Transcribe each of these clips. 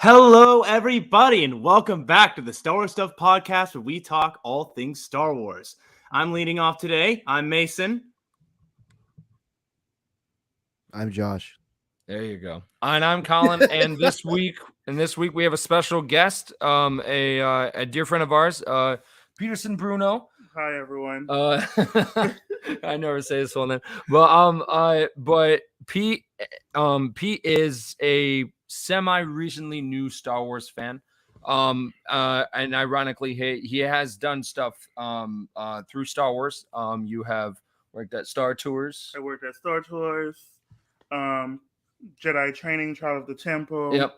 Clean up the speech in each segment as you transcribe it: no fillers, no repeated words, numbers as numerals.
Hello, everybody, and welcome back to the Star Wars Stuff Podcast, where we talk all things Star Wars. I'm leading off today. I'm Mason. I'm Josh. There you go. And I'm Colin. And this week we have a special guest, a dear friend of ours, Peterson Bruno. Hi, everyone. I never say his full name, but Pete is a semi-recently new Star Wars fan. And ironically, he has done stuff through Star Wars. You have worked at Star Tours. I worked at Star Tours, Jedi Training, Trial of the Temple. Yep.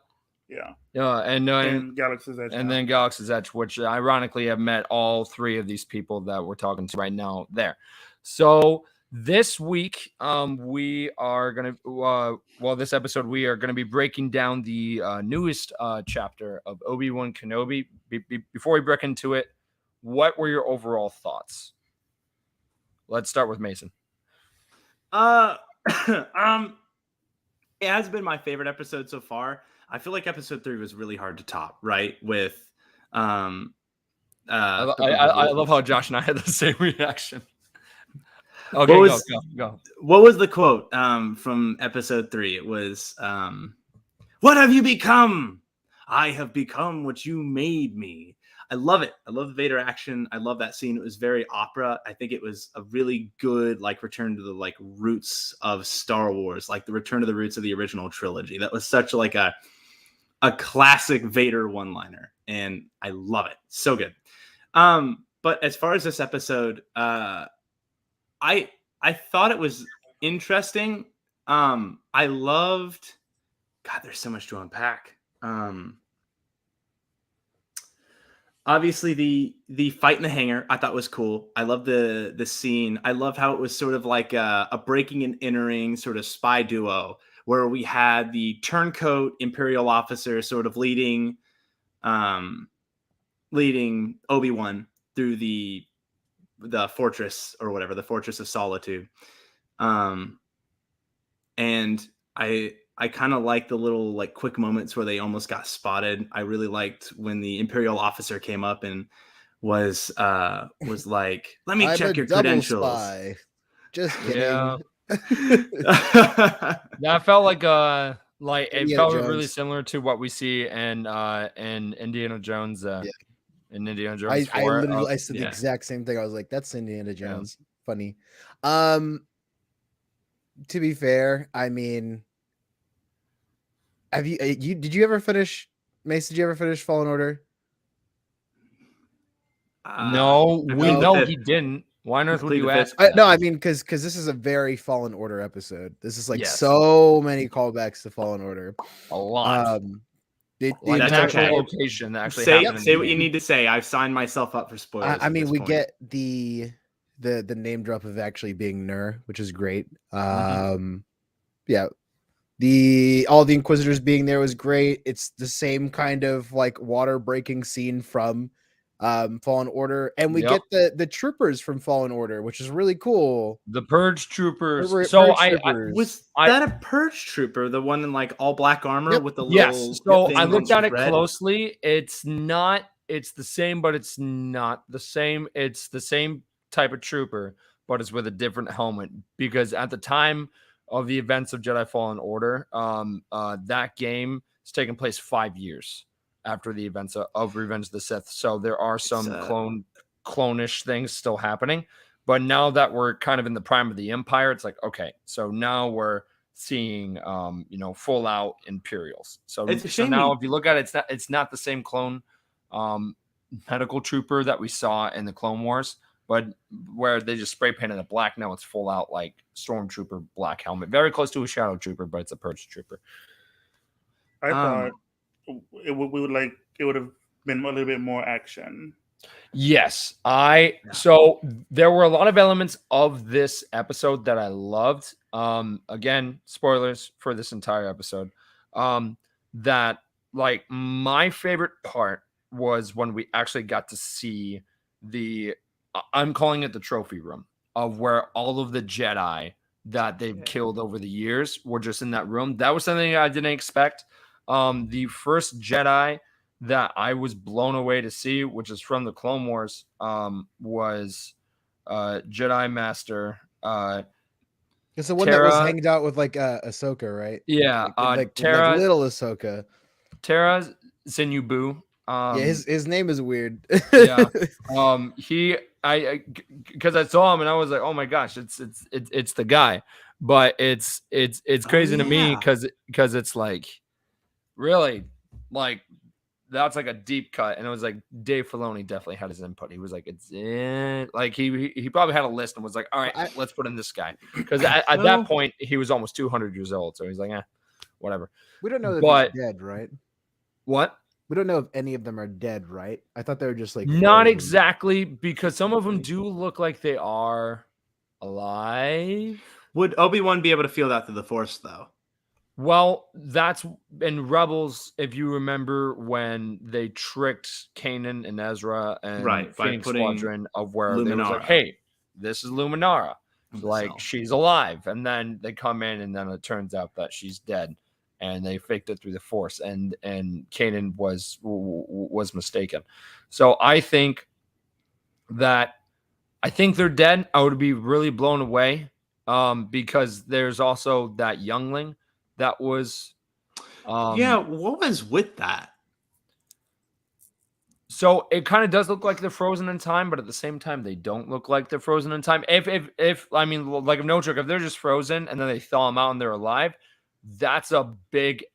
Yeah. And Galaxy's Edge. And then Galaxy's Edge, which ironically have met all three of these people that we're talking to right now there. So this week, we are going to, this episode, we are going to be breaking down the newest chapter of Obi-Wan Kenobi. Before we break into it, what were your overall thoughts? Let's start with Mason. It has been my favorite episode so far. I feel like episode 3 was really hard to top, right? With I love how Josh and I had the same reaction. Okay, go. What was the quote from episode 3? It was, "What have you become? I have become what you made me." I love it. I love the Vader action. I love that scene. It was very opera. I think it was a really good return to the roots of Star Wars, like the return to the roots of the original trilogy. That was such a classic Vader one-liner, and I love it. So good. But as far as this episode, I thought it was interesting. I loved. God, there's so much to unpack. Obviously, the fight in the hangar I thought was cool. I love the scene. I love how it was sort of like a breaking and entering sort of spy duo, where we had the turncoat Imperial officer sort of leading Obi-Wan through the fortress or whatever, the Fortress of Solitude. And I kind of like the little quick moments where they almost got spotted. I really liked when the Imperial officer came up and was like, "Let me check your credentials." Spy. Just kidding. Yeah. That felt like it felt Jones. really similar to what we see in Indiana Jones. In Indiana Jones 4. I said the exact same thing. I was like, "That's Indiana Jones." Yeah. Funny. To be fair, I mean, did you ever finish, Mace? Did you ever finish Fallen Order? No, we know he didn't. Why on earth would you ask? No, I mean, because this is a very Fallen Order episode. This is so many callbacks to Fallen Order. A lot. That's actual okay. location that actually say what you need to say. I've signed myself up for spoilers. I mean, we get the name drop of actually being Nur, which is great. Yeah. All the Inquisitors being there was great. It's the same kind of water breaking scene from Fallen Order, and we get the troopers from Fallen Order, which is really cool. The Purge troopers. Was that a Purge trooper, the one in all black armor with the little? Yes. So I looked at it closely. It's not. It's the same, but it's not the same. It's the same type of trooper, but it's with a different helmet, because at the time of the events of Jedi Fallen Order, that game is taking place 5 years after the events of Revenge of the Sith. So there are some clone-ish things still happening. But now that we're kind of in the prime of the Empire, it's like, okay, so now we're seeing full out Imperials. So now if you look at it, it's not the same clone medical trooper that we saw in the Clone Wars, but where they just spray painted it black. Now it's full out stormtrooper black helmet, very close to a shadow trooper, but it's a Purge trooper. I thought it would have been a little bit more action. Yes, so there were a lot of elements of this episode that I loved. Again, spoilers for this entire episode. That my favorite part was when we actually got to see I'm calling it the trophy room, of where all of the Jedi that they've killed over the years were just in that room. That was something I didn't expect. The first Jedi that I was blown away to see, which is from the Clone Wars, was Jedi Master It's the one Tara, that was hanged out with like Ahsoka, right? Yeah, like Tara, little Ahsoka. Tara Zinyu. Yeah, his name is weird. Yeah. Because I saw him and I was like, oh my gosh, it's the guy. But it's crazy to me because it's like really like that's like a deep cut. And it was like Dave Filoni definitely had his input. He was like, it's like he probably had a list and was like, all right, let's put in this guy. Because at that point he was almost 200 years old. So he's like, whatever. We don't know that he's dead, right? What? We don't know if any of them are dead, right? I thought they were just like not exactly, because some of them do look like they are alive. Would Obi-Wan be able to feel that through the Force, though? Well, that's in Rebels. If you remember when they tricked Kanan and Ezra and Phoenix Squadron of where Luminara. They was like, "Hey, this is Luminara, like she's alive," and then they come in, and then it turns out that she's dead. And they faked it through the Force, and Kanan was mistaken. So I think they're dead. I would be really blown away, because there's also that youngling that was. What was with that? So it kind of does look like they're frozen in time, but at the same time, they don't look like they're frozen in time. If I mean, like, no joke, if they're just frozen and then they thaw them out and they're alive. That's a big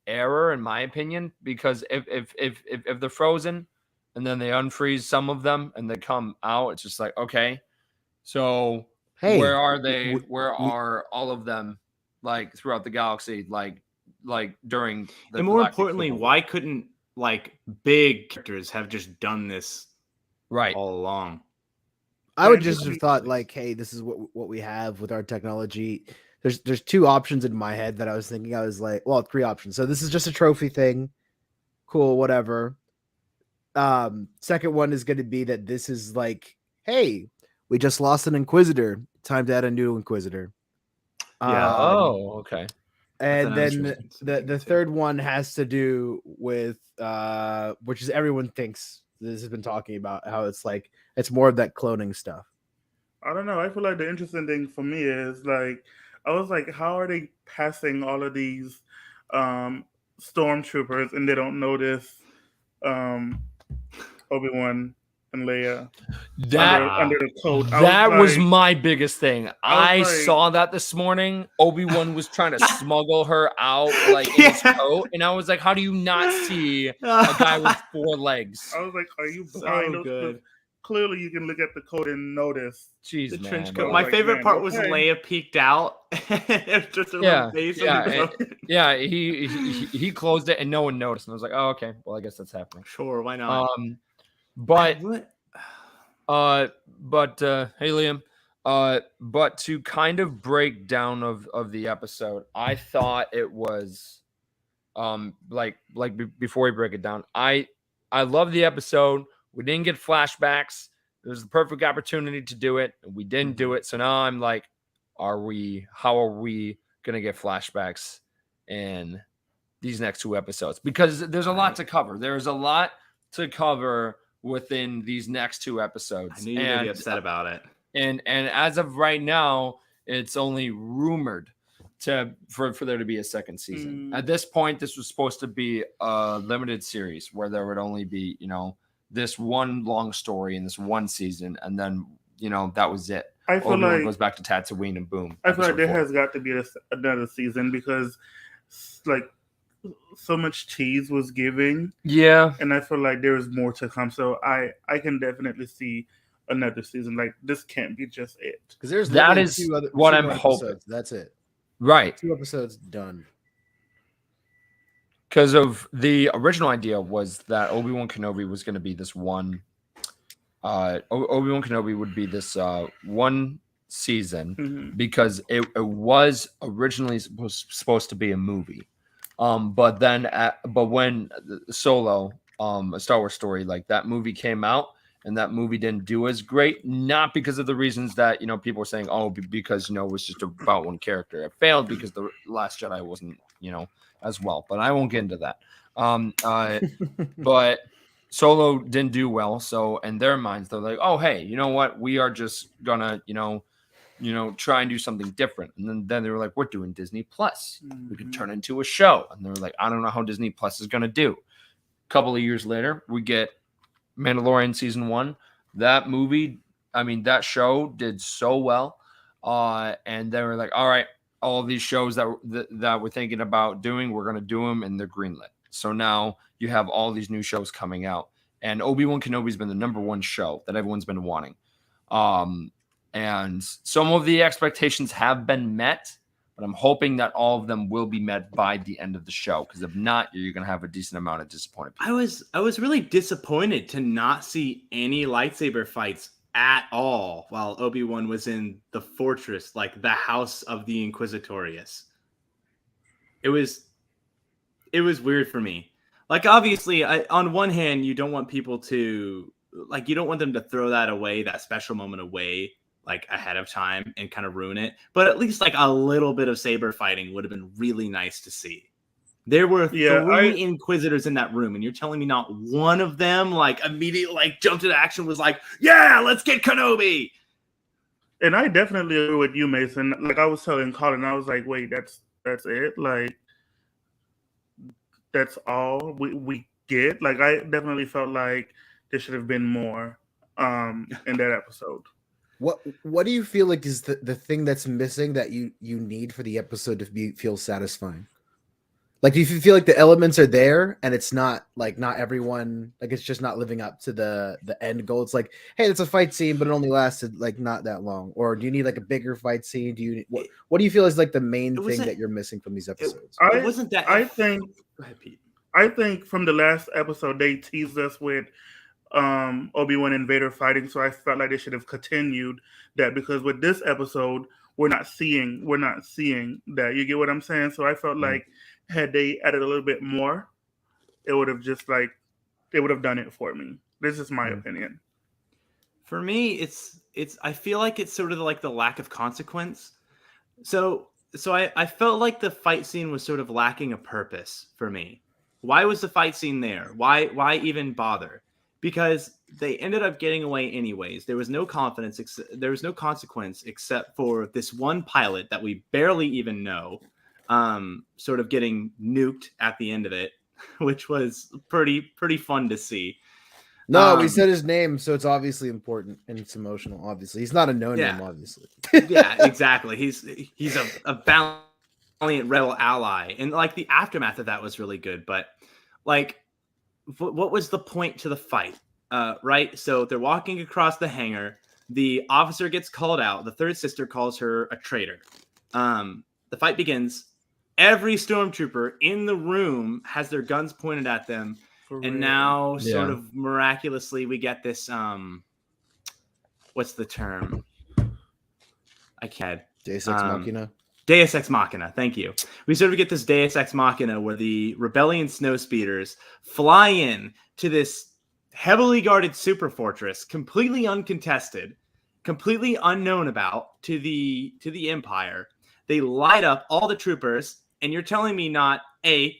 error in my opinion, because if they're frozen and then they unfreeze some of them and they come out, it's just like, okay, so where are they? Where are all of them, like throughout the galaxy, like during the, and more importantly, why couldn't like big characters have just done this all along? I would just have thought like, hey, this is what we have with our technology. There's two options in my head that I was thinking. I was like, well, three options. So this is just a trophy thing. Cool, whatever. Second one is going to be that this is like, hey, we just lost an Inquisitor. Time to add a new Inquisitor. Yeah. Okay. And then the third one has to do with which is everyone thinks this has been talking about, how it's like it's more of that cloning stuff. I don't know. I feel like the interesting thing for me is like I was like, how are they passing all of these stormtroopers and they don't notice Obi-Wan and Leia under the coat? That was my biggest thing. I saw that this morning. Obi-Wan was trying to smuggle her out like in his coat, and I was like, how do you not see a guy with 4 legs? I was like, are you blind? So good. Clearly you can look at the coat and notice. Jeez, the man, trench coat. My favorite part was Leia peeked out. Just a face. He closed it and no one noticed, and I was like, oh, okay, well, I guess that's happening. Sure, why not? But hey, Liam, but to kind of break down of the episode, I thought it was before we break it down, I love the episode. We didn't get flashbacks. It was the perfect opportunity to do it, and we didn't do it. So now I'm like, how are we gonna get flashbacks in these next 2 episodes? Because there's a lot to cover. There's a lot to cover within these next 2 episodes. I knew you were gonna be upset about it. And as of right now, it's only rumored for there to be a second season. At this point, this was supposed to be a limited series where there would only be, this one long story in this one season, and then that was it. I feel like it goes back to Tatooine and boom. I feel like there has got to be another season because like so much cheese was giving. Yeah. And I feel like there is more to come. So I can definitely see another season. Like this can't be just it. Because that is what I'm hoping. That's it. Right. 2 episodes done. Because of the original idea was that Obi-Wan Kenobi was going to be this one. Obi-Wan Kenobi would be this one season because it was originally supposed to be a movie. But when Solo, a Star Wars story, like that movie came out, and that movie didn't do as great, not because of the reasons that, you know, people were saying, oh, because, you know, it was just about one character. It failed because the Last Jedi wasn't, you know, as well, but I won't get into that. But Solo didn't do well. So in their minds, they're like, oh, hey, you know what? We are just gonna, you know, try and do something different. And then they were like, we're doing Disney Plus. We could turn it into a show. And they were like, I don't know how Disney Plus is gonna do. A couple of years later, we get Mandalorian season 1. That movie, I mean, that show did so well. And they were like, all right, all of these shows that we're thinking about doing, we're going to do them, and they're greenlit. So now you have all these new shows coming out. And Obi-Wan Kenobi's been the number one show that everyone's been wanting. And some of the expectations have been met, but I'm hoping that all of them will be met by the end of the show, because if not, you're going to have a decent amount of disappointed people. I was really disappointed to not see any lightsaber fights at all while Obi-Wan was in the fortress, like the house of the Inquisitorius. It was weird for me. Like, obviously, on one hand, you don't want people to, like, you don't want them to throw that away, that special moment away, like, ahead of time and kind of ruin it. But at least, like, a little bit of saber fighting would have been really nice to see. There were three Inquisitors in that room, and you're telling me not one of them, like, immediately, like, jumped into action, was like, yeah, let's get Kenobi! And I definitely agree with you, Mason. Like, I was telling Colin, I was like, wait, that's it? Like, that's all we get? Like, I definitely felt like there should have been more in that episode. What do you feel like is the thing that's missing that you need for the episode to feel satisfying? Like, do you feel like the elements are there and it's not like not everyone, like it's just not living up to the end goal? It's like, hey, it's a fight scene, but it only lasted like not that long. Or do you need like a bigger fight scene? Do you what do you feel is like the main thing that you're missing from these episodes? It wasn't that. I think. Go ahead, Pete. I think from the last episode they teased us with Obi-Wan and Vader fighting, so I felt like they should have continued that, because with this episode we're not seeing that. You get what I'm saying? So I felt like had they added a little bit more, it would have just like they would have done it for me. This is my opinion. For me, it's I feel like it's sort of like the lack of consequence. So I felt like the fight scene was sort of lacking a purpose for me. Why was the fight scene there? Why even bother? Because they ended up getting away anyways. There was no confidence. There was no consequence except for this one pilot that we barely even know, sort of getting nuked at the end of it, which was pretty fun to see. No, we said his name, so it's obviously important and it's emotional. Obviously, he's not a no-name. Obviously, yeah, exactly. He's a valiant rebel ally, and like the aftermath of that was really good. But like, what was the point to the fight? Right. So they're walking across the hangar. The officer gets called out. The third sister calls her a traitor. The fight begins. Every stormtrooper in the room has their guns pointed at them. And now, sort of miraculously, we get this. What's the term? I can't. Deus Ex Machina. Deus Ex Machina. Thank you. We sort of get this Deus Ex Machina where the rebellion snowspeeders fly in to this heavily guarded super fortress, completely uncontested, completely unknown about to the Empire. They light up all the troopers, and you're telling me not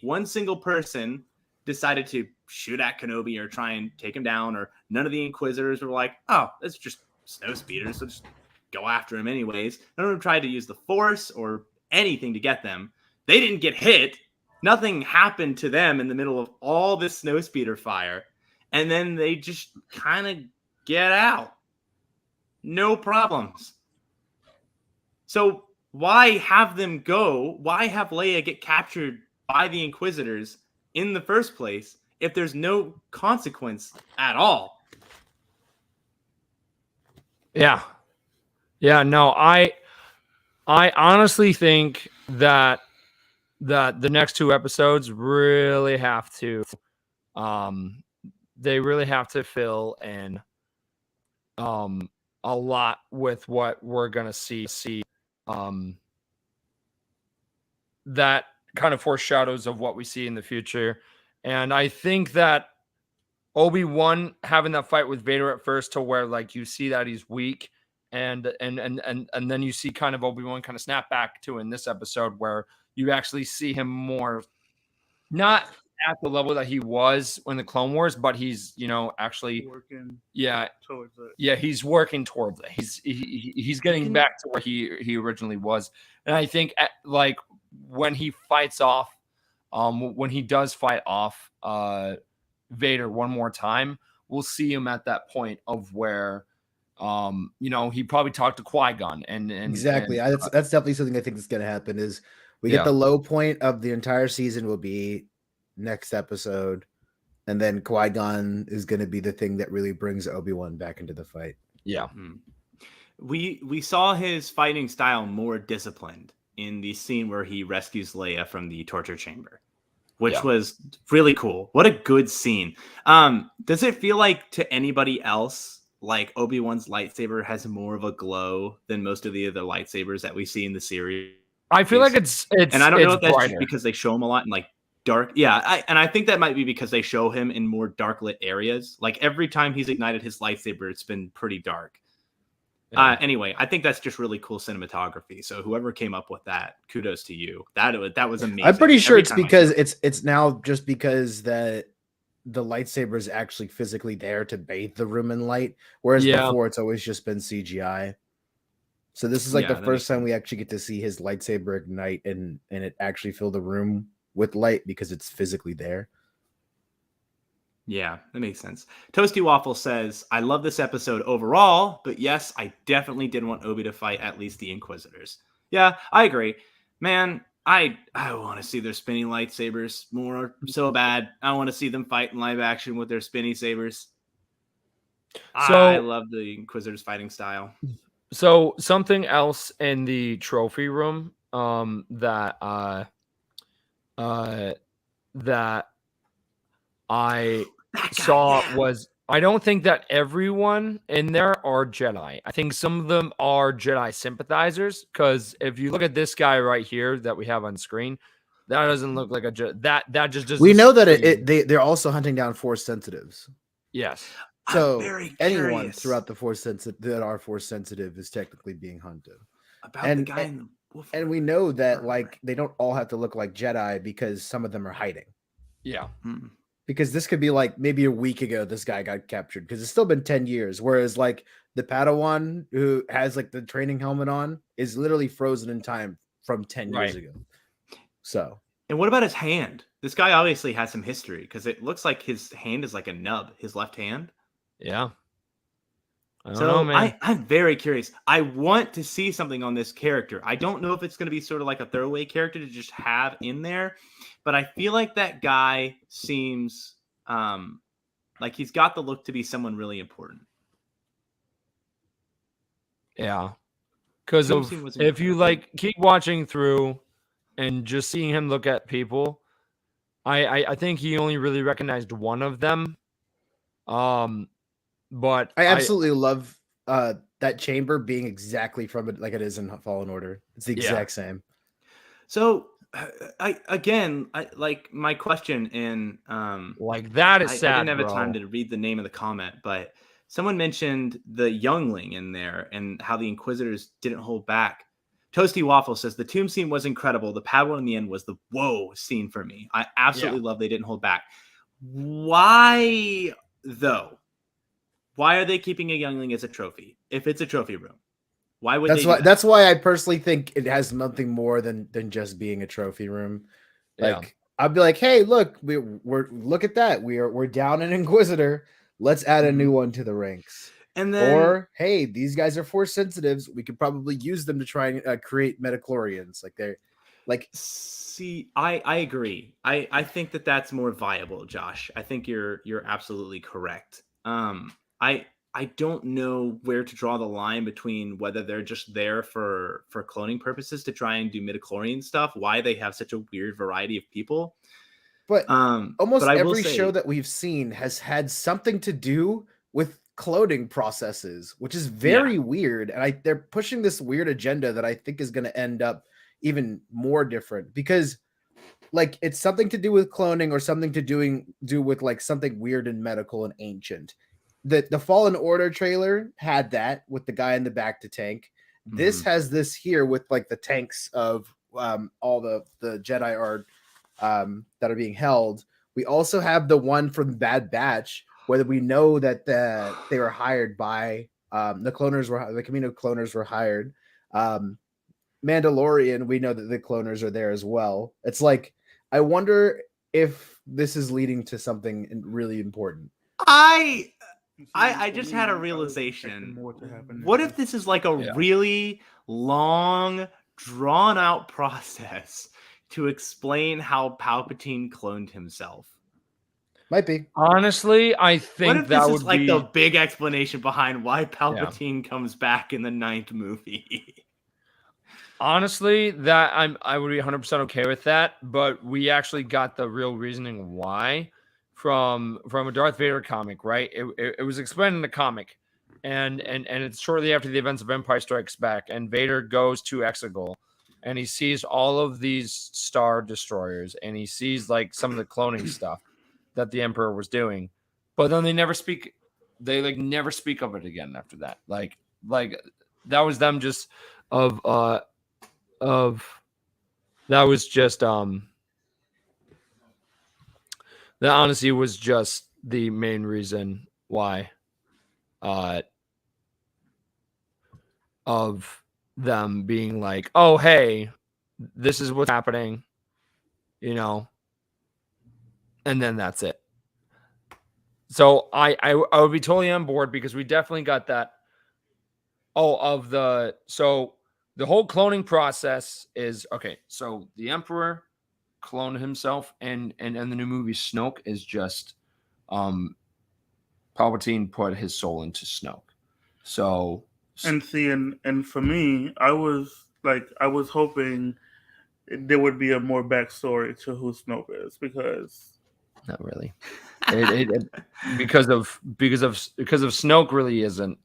one single person decided to shoot at Kenobi or try and take him down, or none of the Inquisitors were like, oh, that's just snow speeders, so just go after him anyways. None of them tried to use the Force or anything to get them. They didn't get hit. Nothing happened to them in the middle of all this snow speeder fire. And then they just kind of get out. No problems. So why have them go? Why have Leia get captured by the Inquisitors in the first place if there's no consequence at all? Yeah. No, I honestly think that the next two episodes really have to, they really have to fill in, a lot with what we're gonna see. That kind of foreshadows of what we see in the future. And I think that Obi-Wan having that fight with Vader at first, to where like you see that he's weak, and then you see kind of Obi-Wan kind of snap back to in this episode where you actually see him more, not at the level that he was in the Clone Wars, but he's, actually working towards it. Yeah, he's working towards it. He's getting back to where he originally was. And I think like when he fights off, when he does fight off Vader one more time, we'll see him at that point of where he probably talked to Qui-Gon and exactly. That's definitely something I think is going to happen. Is we get the low point of the entire season will be next episode, and then Qui-Gon is going to be the thing that really brings Obi-Wan back into the fight. Yeah. We saw his fighting style more disciplined in the scene where he rescues Leia from the torture chamber, which was really cool. What a good scene. Does it feel like to anybody else like Obi-Wan's lightsaber has more of a glow than most of the other lightsabers that we see in the series? I feel like it's and I don't know if that's brighter. just because they show him a lot in like dark. Yeah, I think that might be because they show him in more dark lit areas. Like every time he's ignited his lightsaber, it's been pretty dark. Anyway, I think that's just really cool cinematography. So whoever came up with that, kudos to you. That was amazing. I'm pretty sure it's because it's now just because that the lightsaber is actually physically there to bathe the room in light, whereas before it's always just been CGI. So this is like the first time we actually get to see his lightsaber ignite and it actually fill the room with light because it's physically there. Yeah, that makes sense. Toasty Waffle says, I love this episode overall, but yes, I definitely did want Obi to fight at least the Inquisitors. Yeah, I agree. Man, I want to see their spinning lightsabers more so bad. I want to see them fight in live action with their spinny sabers. So, I love the Inquisitors fighting style. So something else in the trophy room that I saw was, I don't think that everyone in there are Jedi. I think some of them are Jedi sympathizers, because if you look at this guy right here that we have on screen, that doesn't look like a Jedi. That just doesn't. We know that they're also hunting down Force sensitives. Yes. So anyone throughout the Force sensitive that are Force sensitive is technically being hunted. The guy in the wolf. And we know that like they don't all have to look like Jedi because some of them are hiding. Yeah. Because this could be like maybe a week ago this guy got captured, because it's still been 10 years. Whereas like the Padawan who has like the training helmet on is literally frozen in time from 10 years ago. So. And what about his hand? This guy obviously has some history, because it looks like his hand is like a nub, his left hand. Yeah. I don't know, man. I'm very curious. I want to see something on this character. I don't know if it's going to be sort of like a throwaway character to just have in there, but I feel like that guy seems like he's got the look to be someone really important. Yeah. Because if you like keep watching through and just seeing him look at people, I think he only really recognized one of them. But I absolutely love that chamber being exactly from it like it is in Fallen Order. It's the exact same. So I like my question in like that is sad. I didn't have time to read the name of the comment, but someone mentioned the youngling in there and how the Inquisitors didn't hold back. Toasty Waffle says the tomb scene was incredible. The Padawan in the end was the whoa scene for me. I absolutely love they didn't hold back. Why though? Why are they keeping a youngling as a trophy? If it's a trophy room, why would that's why I personally think it has nothing more than just being a trophy room. Like I'd be like, hey, look, we're look at that. We're down an Inquisitor. Let's add a new one to the ranks. And then, or hey, these guys are Force sensitives. We could probably use them to try and create midichlorians. Like they're like. See, I agree. I think that's more viable, Josh. I think you're absolutely correct. I don't know where to draw the line between whether they're just there for cloning purposes to try and do midichlorian stuff, why they have such a weird variety of people. But almost every show that we've seen has had something to do with cloning processes, which is very weird. And they're pushing this weird agenda that I think is going to end up even more different, because like it's something to do with cloning or something to do with like something weird and medical and ancient. The Fallen Order trailer had that with the guy in the back to tank. This has this here with like the tanks of all the Jedi are that are being held. We also have the one from Bad Batch where we know that they were hired by the Camino cloners were hired. Mandalorian, we know that the cloners are there as well. It's like, I wonder if this is leading to something really important. I just had a realization. What if this is like a really long, drawn out process to explain how Palpatine cloned himself? Might be. Honestly, I think what if that this would is like be the big explanation behind why Palpatine comes back in the 9th movie. Honestly, that I would be 100% okay with that, but we actually got the real reasoning why from a Darth Vader comic, right? It was explained in the comic, and it's shortly after the events of Empire Strikes Back, and Vader goes to Exegol, and he sees all of these Star Destroyers, and he sees like some of the cloning stuff that the Emperor was doing, but then they never speak. They like never speak of it again after that. Like that was them just of that was just that honestly was just the main reason why of them being like, oh hey, this is what's happening, you know, and then that's it. So I would be totally on board because we definitely got that. So the whole cloning process is okay. So the Emperor cloned himself, and the new movie Snoke is just Palpatine put his soul into Snoke. So and for me, I was hoping there would be a more backstory to who Snoke is, because not really. Because of Snoke really isn't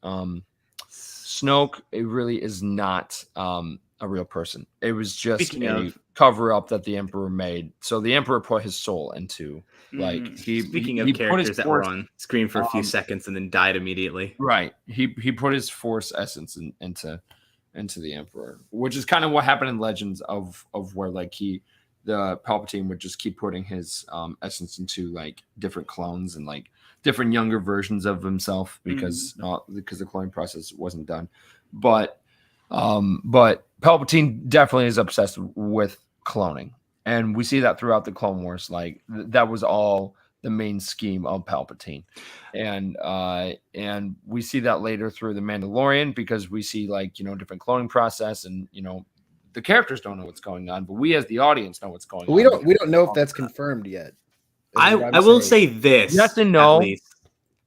Snoke, it really is not a real person. It was just a cover up that the Emperor made. So the Emperor put his soul into like Speaking of characters that were on screen for a few seconds and then died immediately. Right. He put his Force essence into the Emperor, which is kind of what happened in Legends of where like the Palpatine would just keep putting his essence into like different clones and like different younger versions of himself because the cloning process wasn't done. But Palpatine definitely is obsessed with cloning, and we see that throughout the Clone Wars. Like that was all the main scheme of Palpatine, and we see that later through the Mandalorian because we see like different cloning process, and the characters don't know what's going on, but we as the audience know what's going on. We don't know if that's confirmed yet. I will say this. Yes and no. At least.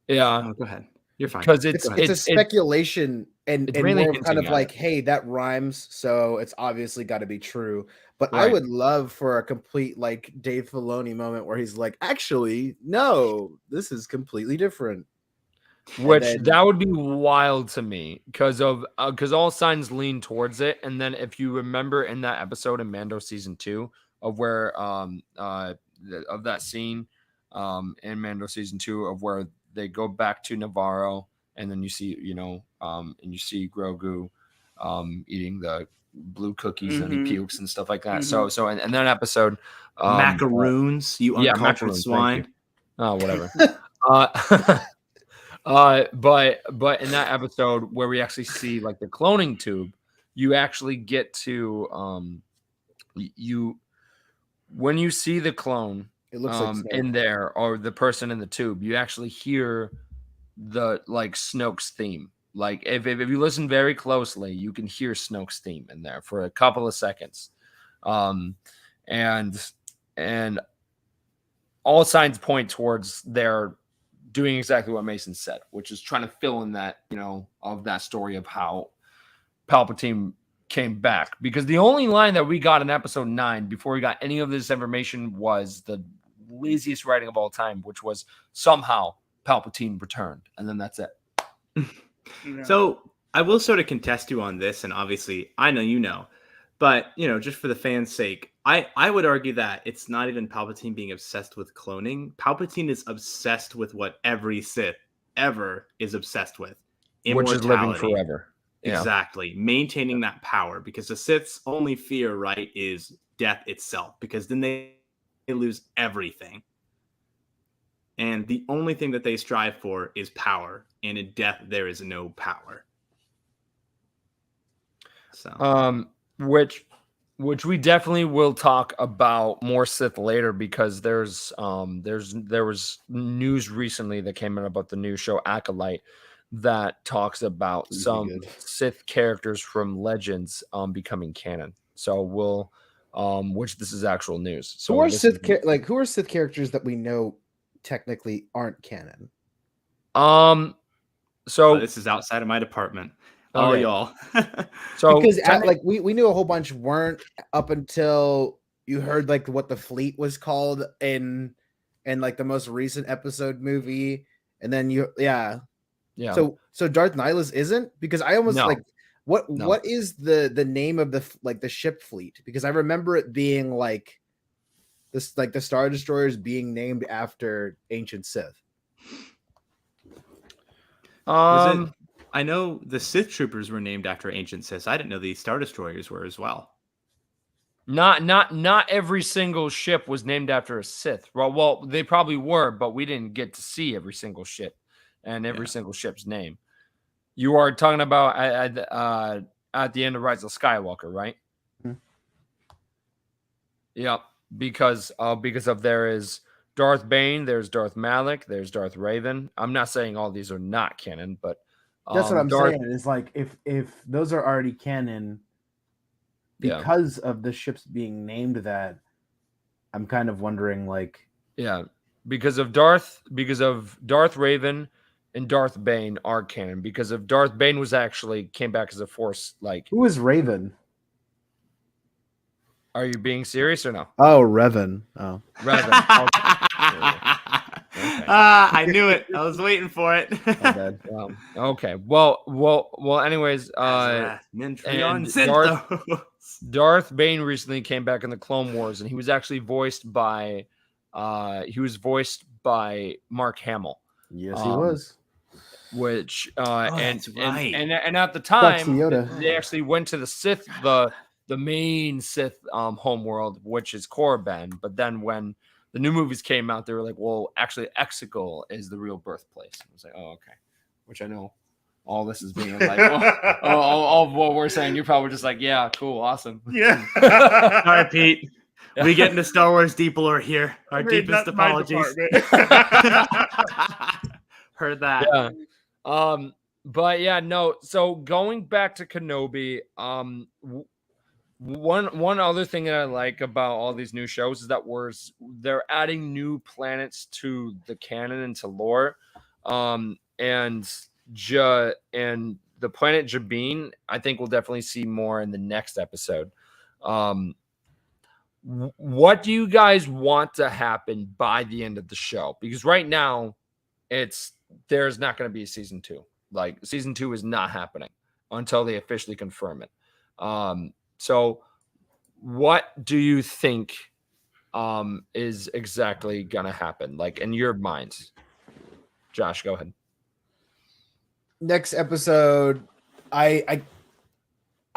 Yeah. Oh, go ahead. You're fine. Because it's a speculation and more kind of like, hey, that rhymes, so it's obviously got to be true. But right. I would love for a complete like Dave Filoni moment where he's like, actually, no, this is completely different. That would be wild to me because all signs lean towards it. And then if you remember in that episode in Mando season 2 of where of that scene in Mando season 2 of where they go back to Navarro, and then you see and you see Grogu eating the blue cookies and he pukes and stuff like that. So in that episode, macaroons, you uncultured swine. Oh, whatever. But in that episode where we actually see like the cloning tube, you actually get to when you see the clone, it looks like in there or the person in the tube, you actually hear the like Snoke's theme. Like if you listen very closely, you can hear Snoke's theme in there for a couple of seconds, and all signs point towards their doing exactly what Mason said, which is trying to fill in that, of that story of how Palpatine came back. Because the only line that we got in episode 9 before we got any of this information was the laziest writing of all time, which was somehow Palpatine returned. And then that's it. Yeah. So I will sort of contest you on this. And obviously I know, but just for the fans' sake, I would argue that it's not even Palpatine being obsessed with cloning. Palpatine is obsessed with what every Sith ever is obsessed with. Which is living forever. Yeah. Exactly. Maintaining that power, because the Sith's only fear, right, is death itself, because then they lose everything. And the only thing that they strive for is power. And in death, there is no power. So, which we definitely will talk about more Sith later, because there was news recently that came out about the new show Acolyte that talks about some Sith characters from Legends becoming canon. So we'll which this is actual news. So who are Sith who are Sith characters that we know technically aren't canon? So this is outside of my department. Oh, y'all. So because like we knew a whole bunch weren't up until you heard like what the fleet was called in like the most recent episode movie, and then yeah. So Darth Nihilus isn't, because I almost like what is the name of the ship fleet, because I remember it being like this, like the Star Destroyers being named after ancient Sith. I know the Sith Troopers were named after ancient Sith. I didn't know the Star Destroyers were as well. Not every single ship was named after a Sith. Well, they probably were, but we didn't get to see every single ship and every single ship's name. You are talking about at the end of Rise of Skywalker, right? Mm-hmm. Yep, because of there is Darth Bane, there's Darth Malak, there's Darth Raven. I'm not saying all these are not canon, but that's what I'm saying. Is like if those are already canon, because of the ships being named that, I'm kind of wondering, like, because of Darth Raven and Darth Bane are canon, because of Darth Bane came back as a Force. Like, who is Raven? Are you being serious or no? Oh, Revan. Oh, Revan. Okay. I knew it. I was waiting for it. Okay. Well. Anyways, Darth Bane recently came back in the Clone Wars, and he was actually voiced by Mark Hamill. Yes, he was. Which and at the time they actually went to the Sith, the main Sith homeworld, which is Korriban. But then when the new movies came out, they were like, well, actually Exegol is the real birthplace. I was like, oh, okay. Which I know all this is being like, all of what we're saying, you're probably just like, yeah, cool, awesome. Yeah. All right, Pete. We get into Star Wars deep lore here. Our deepest apologies. Heard that. Yeah. But yeah, no. So going back to Kenobi, one other thing that I like about all these new shows is that they're adding new planets to the canon and to lore, and the planet Jabin, I think we'll definitely see more in the next episode. What do you guys want to happen by the end of the show? Because right now, there's not going to be a season 2. Like, season 2 is not happening until they officially confirm it. So what do you think is exactly gonna happen, like, in your minds? Josh, go ahead. Next episode, I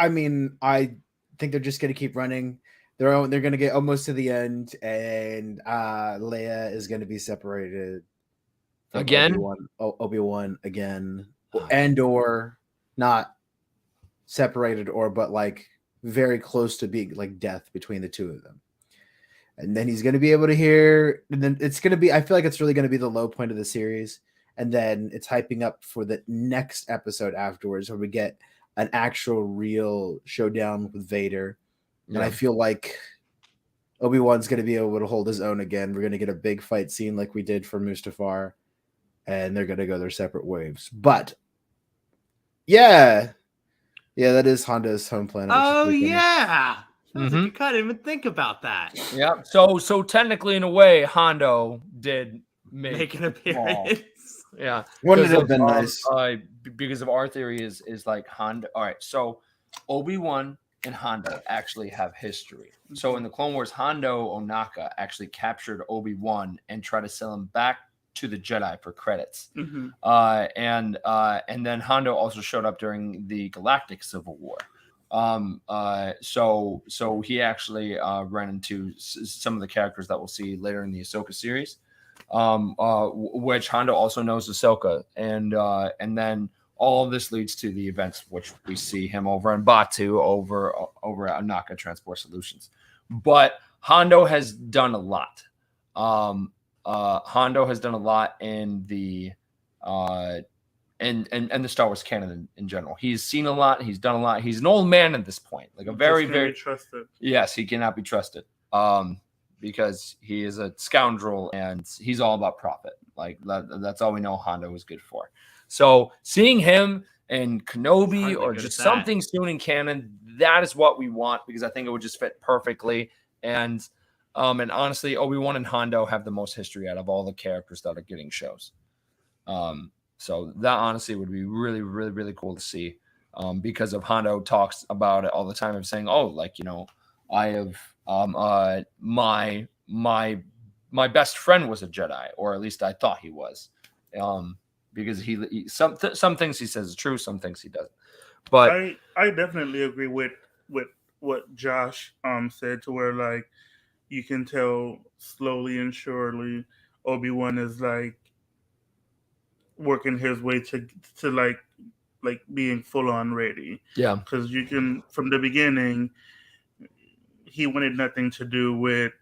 mean, I think they're just gonna keep running. They're gonna get almost to the end, and Leia is gonna be separated again. Obi-Wan again, and or not separated, but like very close to being like death between the two of them. And then he's going to be able to hear, and then it's going to be, I feel like it's really going to be the low point of the series. And then it's hyping up for the next episode afterwards, where we get an actual real showdown with Vader. And I feel like Obi-Wan's going to be able to hold his own again. We're going to get a big fight scene like we did for Mustafar, and they're going to go their separate ways. But yeah, that is Honda's home planet. Oh yeah, you can't even think about that. Yeah. So technically, in a way, Hondo did make an appearance. Yeah. Wouldn't it have been nice? Because of our theory is like Hondo. All right. So Obi-Wan and Hondo actually have history. So in the Clone Wars, Hondo Ohnaka actually captured Obi-Wan and tried to sell him back to the Jedi for credits. Mm-hmm. And then Hondo also showed up during the Galactic Civil War. So he actually ran into some of the characters that we'll see later in the Ahsoka series, which Hondo also knows Ahsoka, and then all of this leads to the events which we see him over in Batu over at Anaka Transport Solutions. But Hondo has done a lot. Hondo has done a lot in the and the Star Wars canon in general. He's seen a lot. He's done a lot. He's an old man at this point, like a very trusted. Yes, he cannot be trusted. Because he is a scoundrel and he's all about profit. Like that's all we know Hondo is good for. So seeing him and Kenobi or just something soon in canon, that is what we want because I think it would just fit perfectly. And honestly, Obi-Wan and Hondo have the most history out of all the characters that are getting shows. So that honestly would be really, really, really cool to see. Because of Hondo talks about it all the time of saying, oh, like, you know, I have my best friend was a Jedi, or at least I thought he was. Because he some things he says is true, some things he doesn't. But I definitely agree with what Josh said, to where like you can tell slowly and surely Obi-Wan is like working his way to like being full on ready. Yeah, because you can, from the beginning, he wanted nothing to do with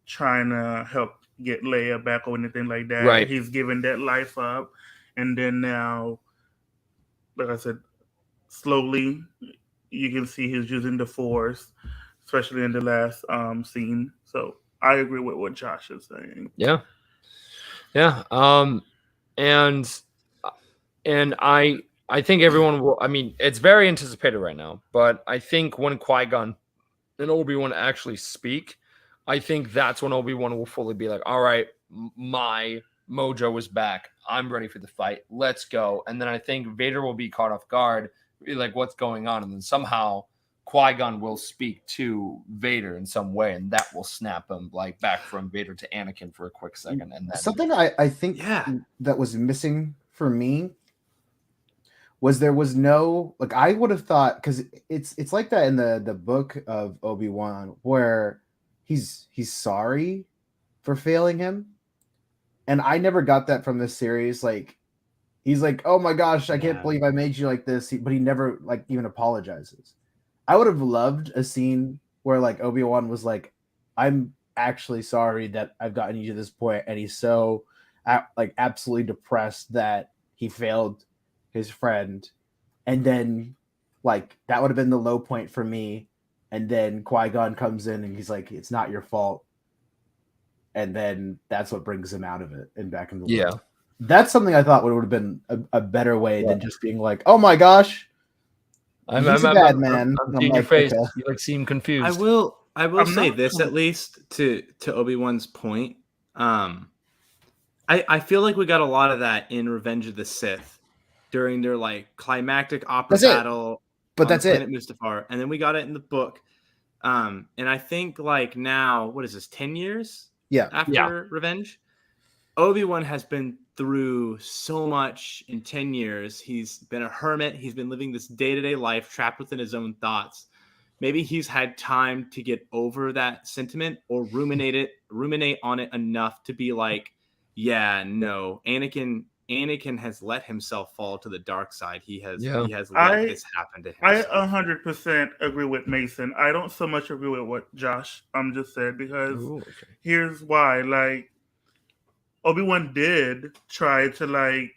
trying to help get Leia back or anything like that. Right. He's given that life up. And then now, like I said, slowly you can see he's using the Force, especially in the last scene. So I agree with what Josh is saying. Yeah. And I think everyone will. I mean, it's very anticipated right now, but I think when Qui-Gon and Obi-Wan actually speak, I think that's when Obi-Wan will fully be like, all right, my mojo is back. I'm ready for the fight. Let's go. And then I think Vader will be caught off guard, be like, what's going on? And then somehow Qui-Gon will speak to Vader in some way, and that will snap him like back from Vader to Anakin for a quick second. And then something I think that was missing for me was there was no, like, I would have thought, because it's like that in the book of Obi-Wan where he's sorry for failing him. And I never got that from this series. Like, he's like, oh my gosh, I can't believe I made you like this. But he never like even apologizes. I would have loved a scene where like Obi-Wan was like, I'm actually sorry that I've gotten you to this point. And he's so like absolutely depressed that he failed his friend. And then like that would have been the low point for me. And then Qui-Gon comes in and he's like, it's not your fault. And then that's what brings him out of it and back in the world. That's something I thought would have been a better way than just being like, oh my gosh, I'm a bad man. I'm seeing your face. Okay. You like seem confused. I will say this at least to Obi-Wan's point. I feel like we got a lot of that in Revenge of the Sith during their like climactic opera battle. But that's Planet Mustafar, and then we got it in the book. And I think like now, what is this? 10 years? After Revenge, Obi-Wan has been through so much in 10 years. He's been a hermit. He's been living this day-to-day life trapped within his own thoughts. Maybe he's had time to get over that sentiment or ruminate on it enough to be like, yeah, no, Anakin has let himself fall to the dark side. He has let this happen to him. I 100% agree with Mason. I don't so much agree with what Josh just said, because here's why. Like, Obi-Wan did try to like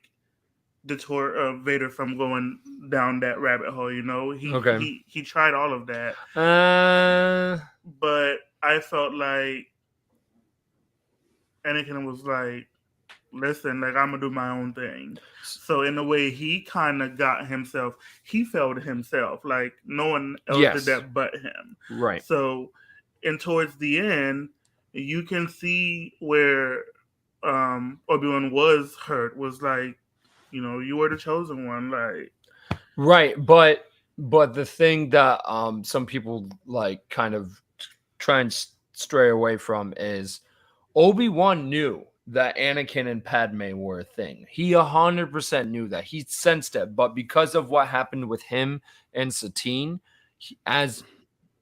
detour Vader from going down that rabbit hole. You know, he tried all of that. But I felt like Anakin was like, listen, like, I'm gonna do my own thing. So in a way, he kind of got himself. He failed himself. Like, no one else did that but him. Right. So, and towards the end, you can see where Obi-Wan was hurt. Was like, you know, you were the chosen one. Like, right, but but the thing that some people like kind of try and stray away from is Obi-Wan knew that Anakin and Padme were a thing. He 100% knew that. He sensed it, but because of what happened with him and Satine, as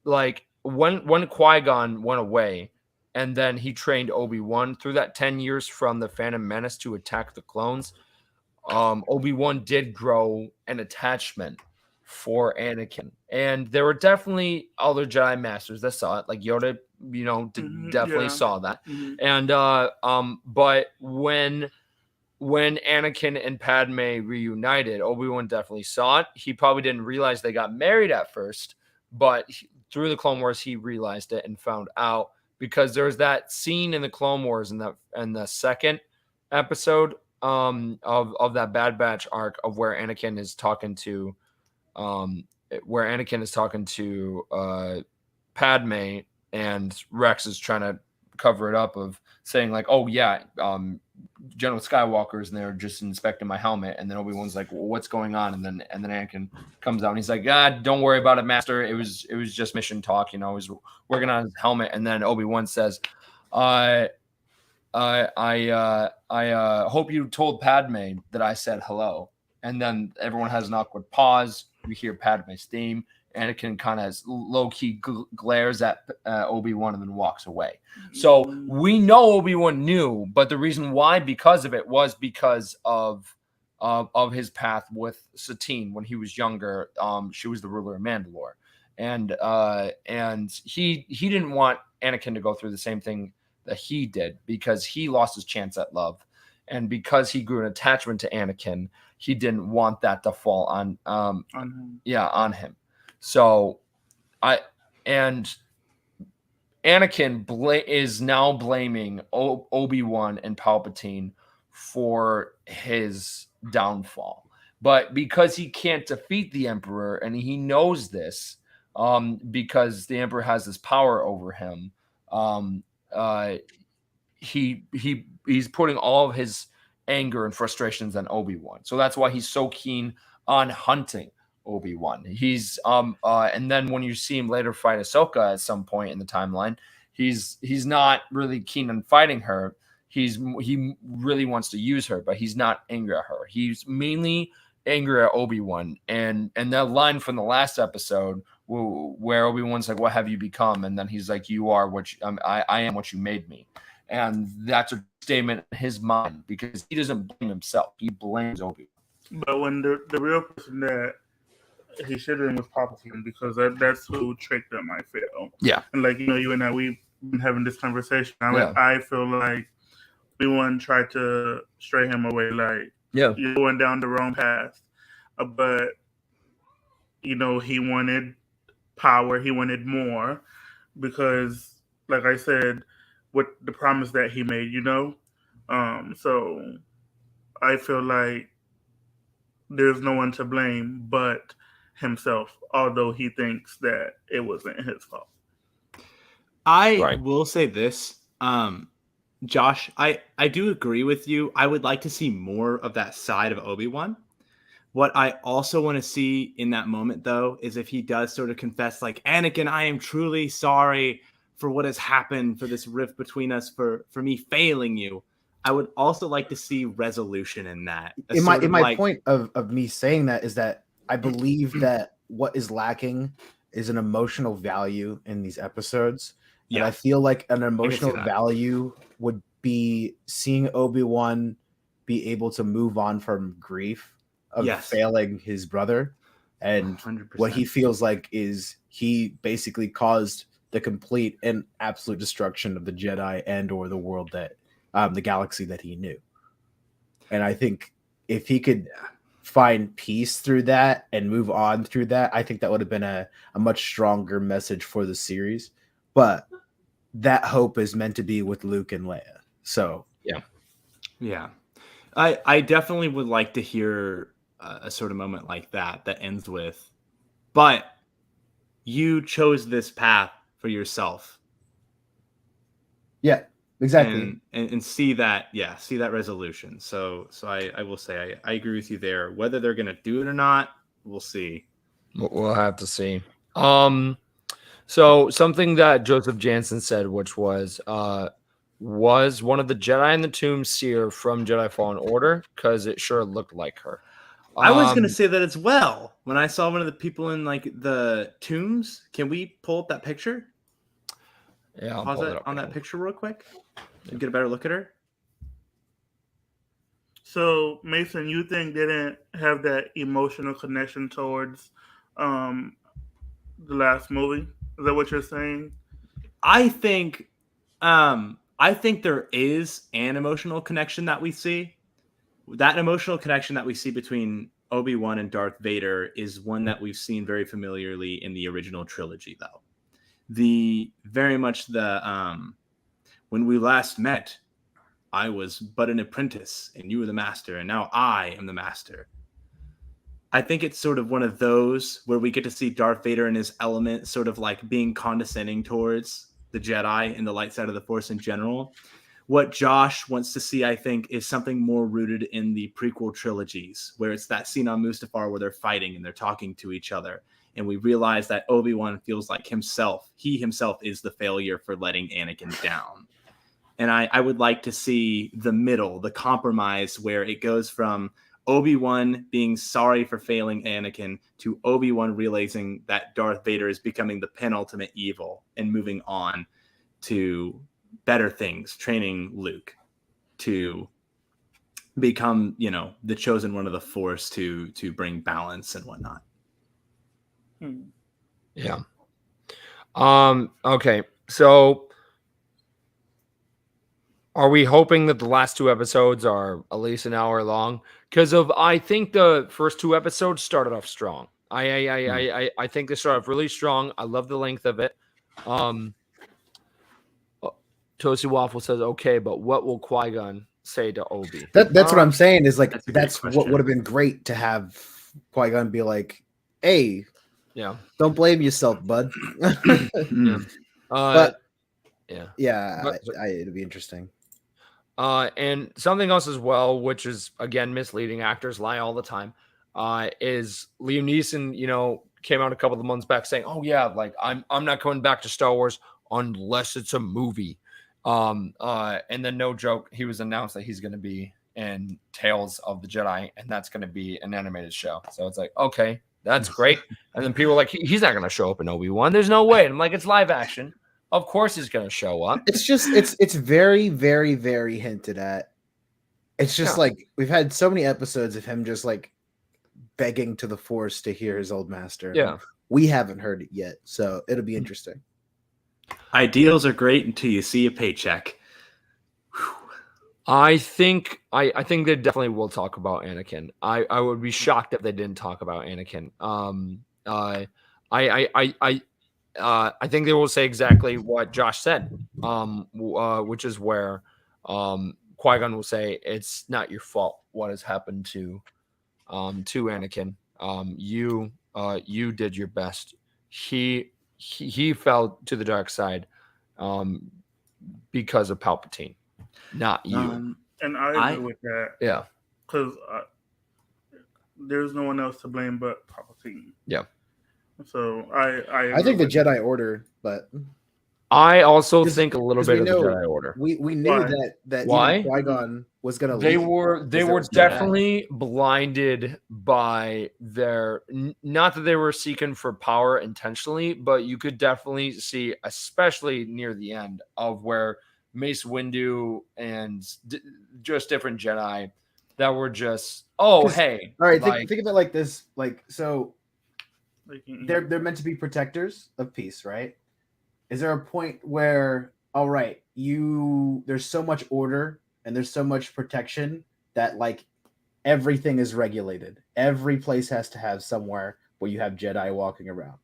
like when Qui-Gon went away and then he trained Obi-Wan through that 10 years from the Phantom Menace to attack the clones, Obi-Wan did grow an attachment for Anakin. And there were definitely other Jedi Masters that saw it, like Yoda, definitely saw that. Mm-hmm. And but when Anakin and Padme reunited, Obi-Wan definitely saw it. He probably didn't realize they got married at first, but through the Clone Wars, he realized it and found out, because there was that scene in the Clone Wars in the second episode of that Bad Batch arc of where Anakin is talking to Padme, and Rex is trying to cover it up of saying like, oh yeah, General Skywalker's in there just inspecting my helmet, and then Obi-Wan's like, well, what's going on? And then Anakin comes out and he's like, don't worry about it, Master. It was just mission talk, he was working on his helmet. And then Obi-Wan says, I hope you told Padme that I said hello. And then everyone has an awkward pause. We hear Padme's theme. Anakin kind of low-key glares at Obi-Wan and then walks away. So we know Obi-Wan knew, but the reason why, because of it, was because of his path with Satine when he was younger. She was the ruler of Mandalore, and he didn't want Anakin to go through the same thing that he did, because he lost his chance at love, and because he grew an attachment to Anakin, he didn't want that to fall on him. So Anakin is now blaming Obi-Wan and Palpatine for his downfall. But because he can't defeat the Emperor, and he knows this, because the Emperor has this power over him, he's putting all of his anger and frustrations on Obi-Wan. So that's why he's so keen on hunting Obi-Wan. He's and then when you see him later fight Ahsoka at some point in the timeline, he's not really keen on fighting her. He really wants to use her, but he's not angry at her. He's mainly angry at Obi-Wan. And that line from the last episode where Obi-Wan's like, "What have you become?" And then he's like, "You are what I am what you made me." And that's a statement in his mind, because he doesn't blame himself. He blames Obi-Wan. But when the real person that he should have been was Palpatine, because that's who tricked him, I feel. Yeah. And like, you and I, we've been having this conversation. I feel like Obi-Wan tried to stray him away, like, you're going down the wrong path. But, he wanted power, he wanted more, because, like I said, with the promise that he made, so I feel like there's no one to blame but himself, although he thinks that it wasn't his fault. I will say this, Josh, I do agree with you. I would like to see more of that side of Obi-Wan. What I also want to see in that moment, though, is if he does sort of confess, like, Anakin, I am truly sorry for what has happened, for this rift between us, for me failing you. I would also like to see resolution in that. My point of me saying that is that I believe that what is lacking is an emotional value in these episodes. Yeah. And I feel like an emotional value would be seeing Obi-Wan be able to move on from grief of failing his brother. And 100%. What he feels like is he basically caused the complete and absolute destruction of the Jedi and or the world that the galaxy that he knew. And I think if he could find peace through that and move on through that, I think that would have been a much stronger message for the series. But that hope is meant to be with Luke and Leia. So yeah. I definitely would like to hear a sort of moment like that ends with, but you chose this path for yourself. Yeah, exactly. And see that resolution. So I will say I agree with you there. Whether they're going to do it or not, we'll see. We'll have to see. So something that Joseph Jansen said, which was one of the Jedi in the tomb seer from Jedi Fallen Order? Because it sure looked like her. I was gonna say that as well. When I saw one of the people in like the tombs, can we pull up that picture? Yeah, I'll pause pull it it up on right that now. picture real quick and get a better look at her. So Mason, you think they didn't have that emotional connection towards the last movie? Is that what you're saying? I think there is an emotional connection that we see. That emotional connection that we see between Obi-Wan and Darth Vader is one that we've seen very familiarly in the original trilogy, though. The very much the when we last met, I was but an apprentice and you were the master, and now I am the master. I think it's sort of one of those where we get to see Darth Vader in his element, sort of like being condescending towards the Jedi and the light side of the Force in general. What Josh wants to see, I think, is something more rooted in the prequel trilogies, where it's that scene on Mustafar where they're fighting and they're talking to each other. And we realize that Obi-Wan feels like he himself is the failure for letting Anakin down. And I would like to see the middle, the compromise, where it goes from Obi-Wan being sorry for failing Anakin to Obi-Wan realizing that Darth Vader is becoming the penultimate evil and moving on to better things, training Luke to become, the chosen one of the Force to bring balance and whatnot. Yeah. Okay. So are we hoping that the last two episodes are at least an hour long? Because I think the first two episodes started off strong. I think they started off really strong. I love the length of it. Toasty Waffle says, okay, but what will Qui-Gon say to Obi? That's what I'm saying is like, that's what would have been great to have Qui-Gon be like, hey, yeah, don't blame yourself, bud. yeah. It'd be interesting. And something else as well, which is again misleading. Actors lie all the time. Is Liam Neeson, came out a couple of months back saying, "Oh yeah, like I'm not coming back to Star Wars unless it's a movie." And then no joke, he was announced that he's going to be in Tales of the Jedi, and that's going to be an animated show. So it's like, okay, that's great. And then people are like, he's not going to show up in Obi-Wan. There's no way. And I'm like, it's live action. Of course he's going to show up. It's just it's very, very, very hinted at. It's just like we've had so many episodes of him just like begging to the Force to hear his old master. Yeah. We haven't heard it yet, so it'll be interesting. Ideals are great until you see a paycheck. I think they definitely will talk about Anakin. I would be shocked if they didn't talk about Anakin. I think they will say exactly what Josh said, which is where Qui-Gon will say, "It's not your fault what has happened to Anakin. You did your best. He fell to the dark side because of Palpatine, not you." And I agree with that. Yeah, because there's no one else to blame but Palpatine. Yeah. So I think the Jedi Order, but I also think a little bit of the Jedi Order. We knew that why Qui-Gon was going to. They were definitely blinded by their. Not that they were seeking for power intentionally, but you could definitely see, especially near the end, of where Mace Windu and just different Jedi that were just hey, all right. Think of it like this, so. They're meant to be protectors of peace, right? Is there a point where, all right, there's so much order and there's so much protection that like everything is regulated. Every place has to have somewhere where you have Jedi walking around.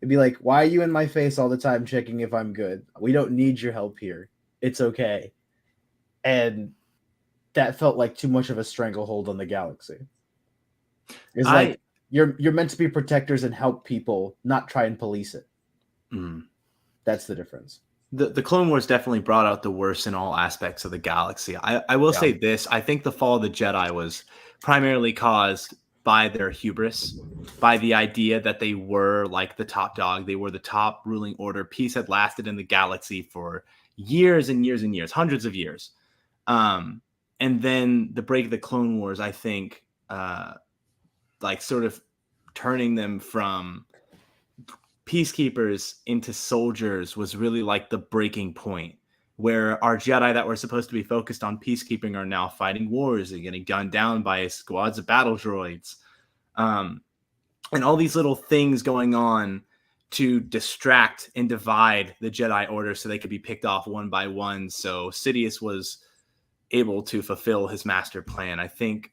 It'd be like, why are you in my face all the time checking if I'm good? We don't need your help here. It's okay. And that felt like too much of a stranglehold on the galaxy. It's like you're meant to be protectors and help people, not try and police it. That's the difference. The Clone Wars definitely brought out the worst in all aspects of the galaxy. I will say this. I think the fall of the Jedi was primarily caused by their hubris by the idea that they were like the top dog. They were the top ruling order. Peace had lasted in the galaxy for years and years and years, hundreds of years. And then the break of the Clone Wars, I think, like sort of turning them from peacekeepers into soldiers was really like the breaking point, where our Jedi that were supposed to be focused on peacekeeping are now fighting wars and getting gunned down by squads of battle droids. And all these little things going on to distract and divide the Jedi Order so they could be picked off one by one. So Sidious was able to fulfill his master plan. I think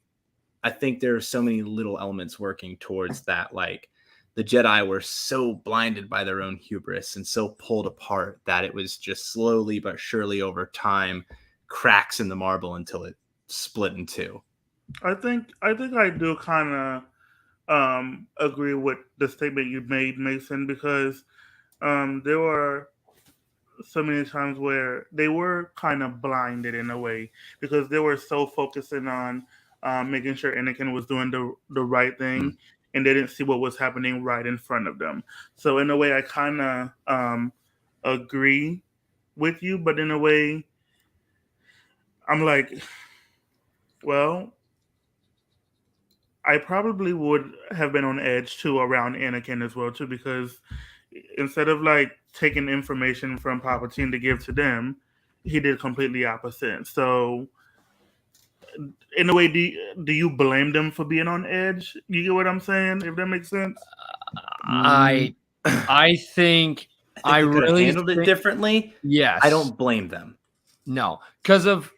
there are so many little elements working towards that. Like the Jedi were so blinded by their own hubris and so pulled apart that it was just slowly but surely over time cracks in the marble until it split in two. I think I do kind of agree with the statement you made, Mason, because there were so many times where they were kind of blinded in a way because they were so focusing on making sure Anakin was doing the right thing, and they didn't see what was happening right in front of them. So in a way, I kind of agree with you, but in a way, I'm like, well, I probably would have been on edge too around Anakin as well too, because instead of like taking information from Palpatine to give to them, he did completely opposite. So in a way, do you blame them for being on edge? You get what I'm saying? If that makes sense. I think I really handled it differently. Yes, I don't blame them. No, because of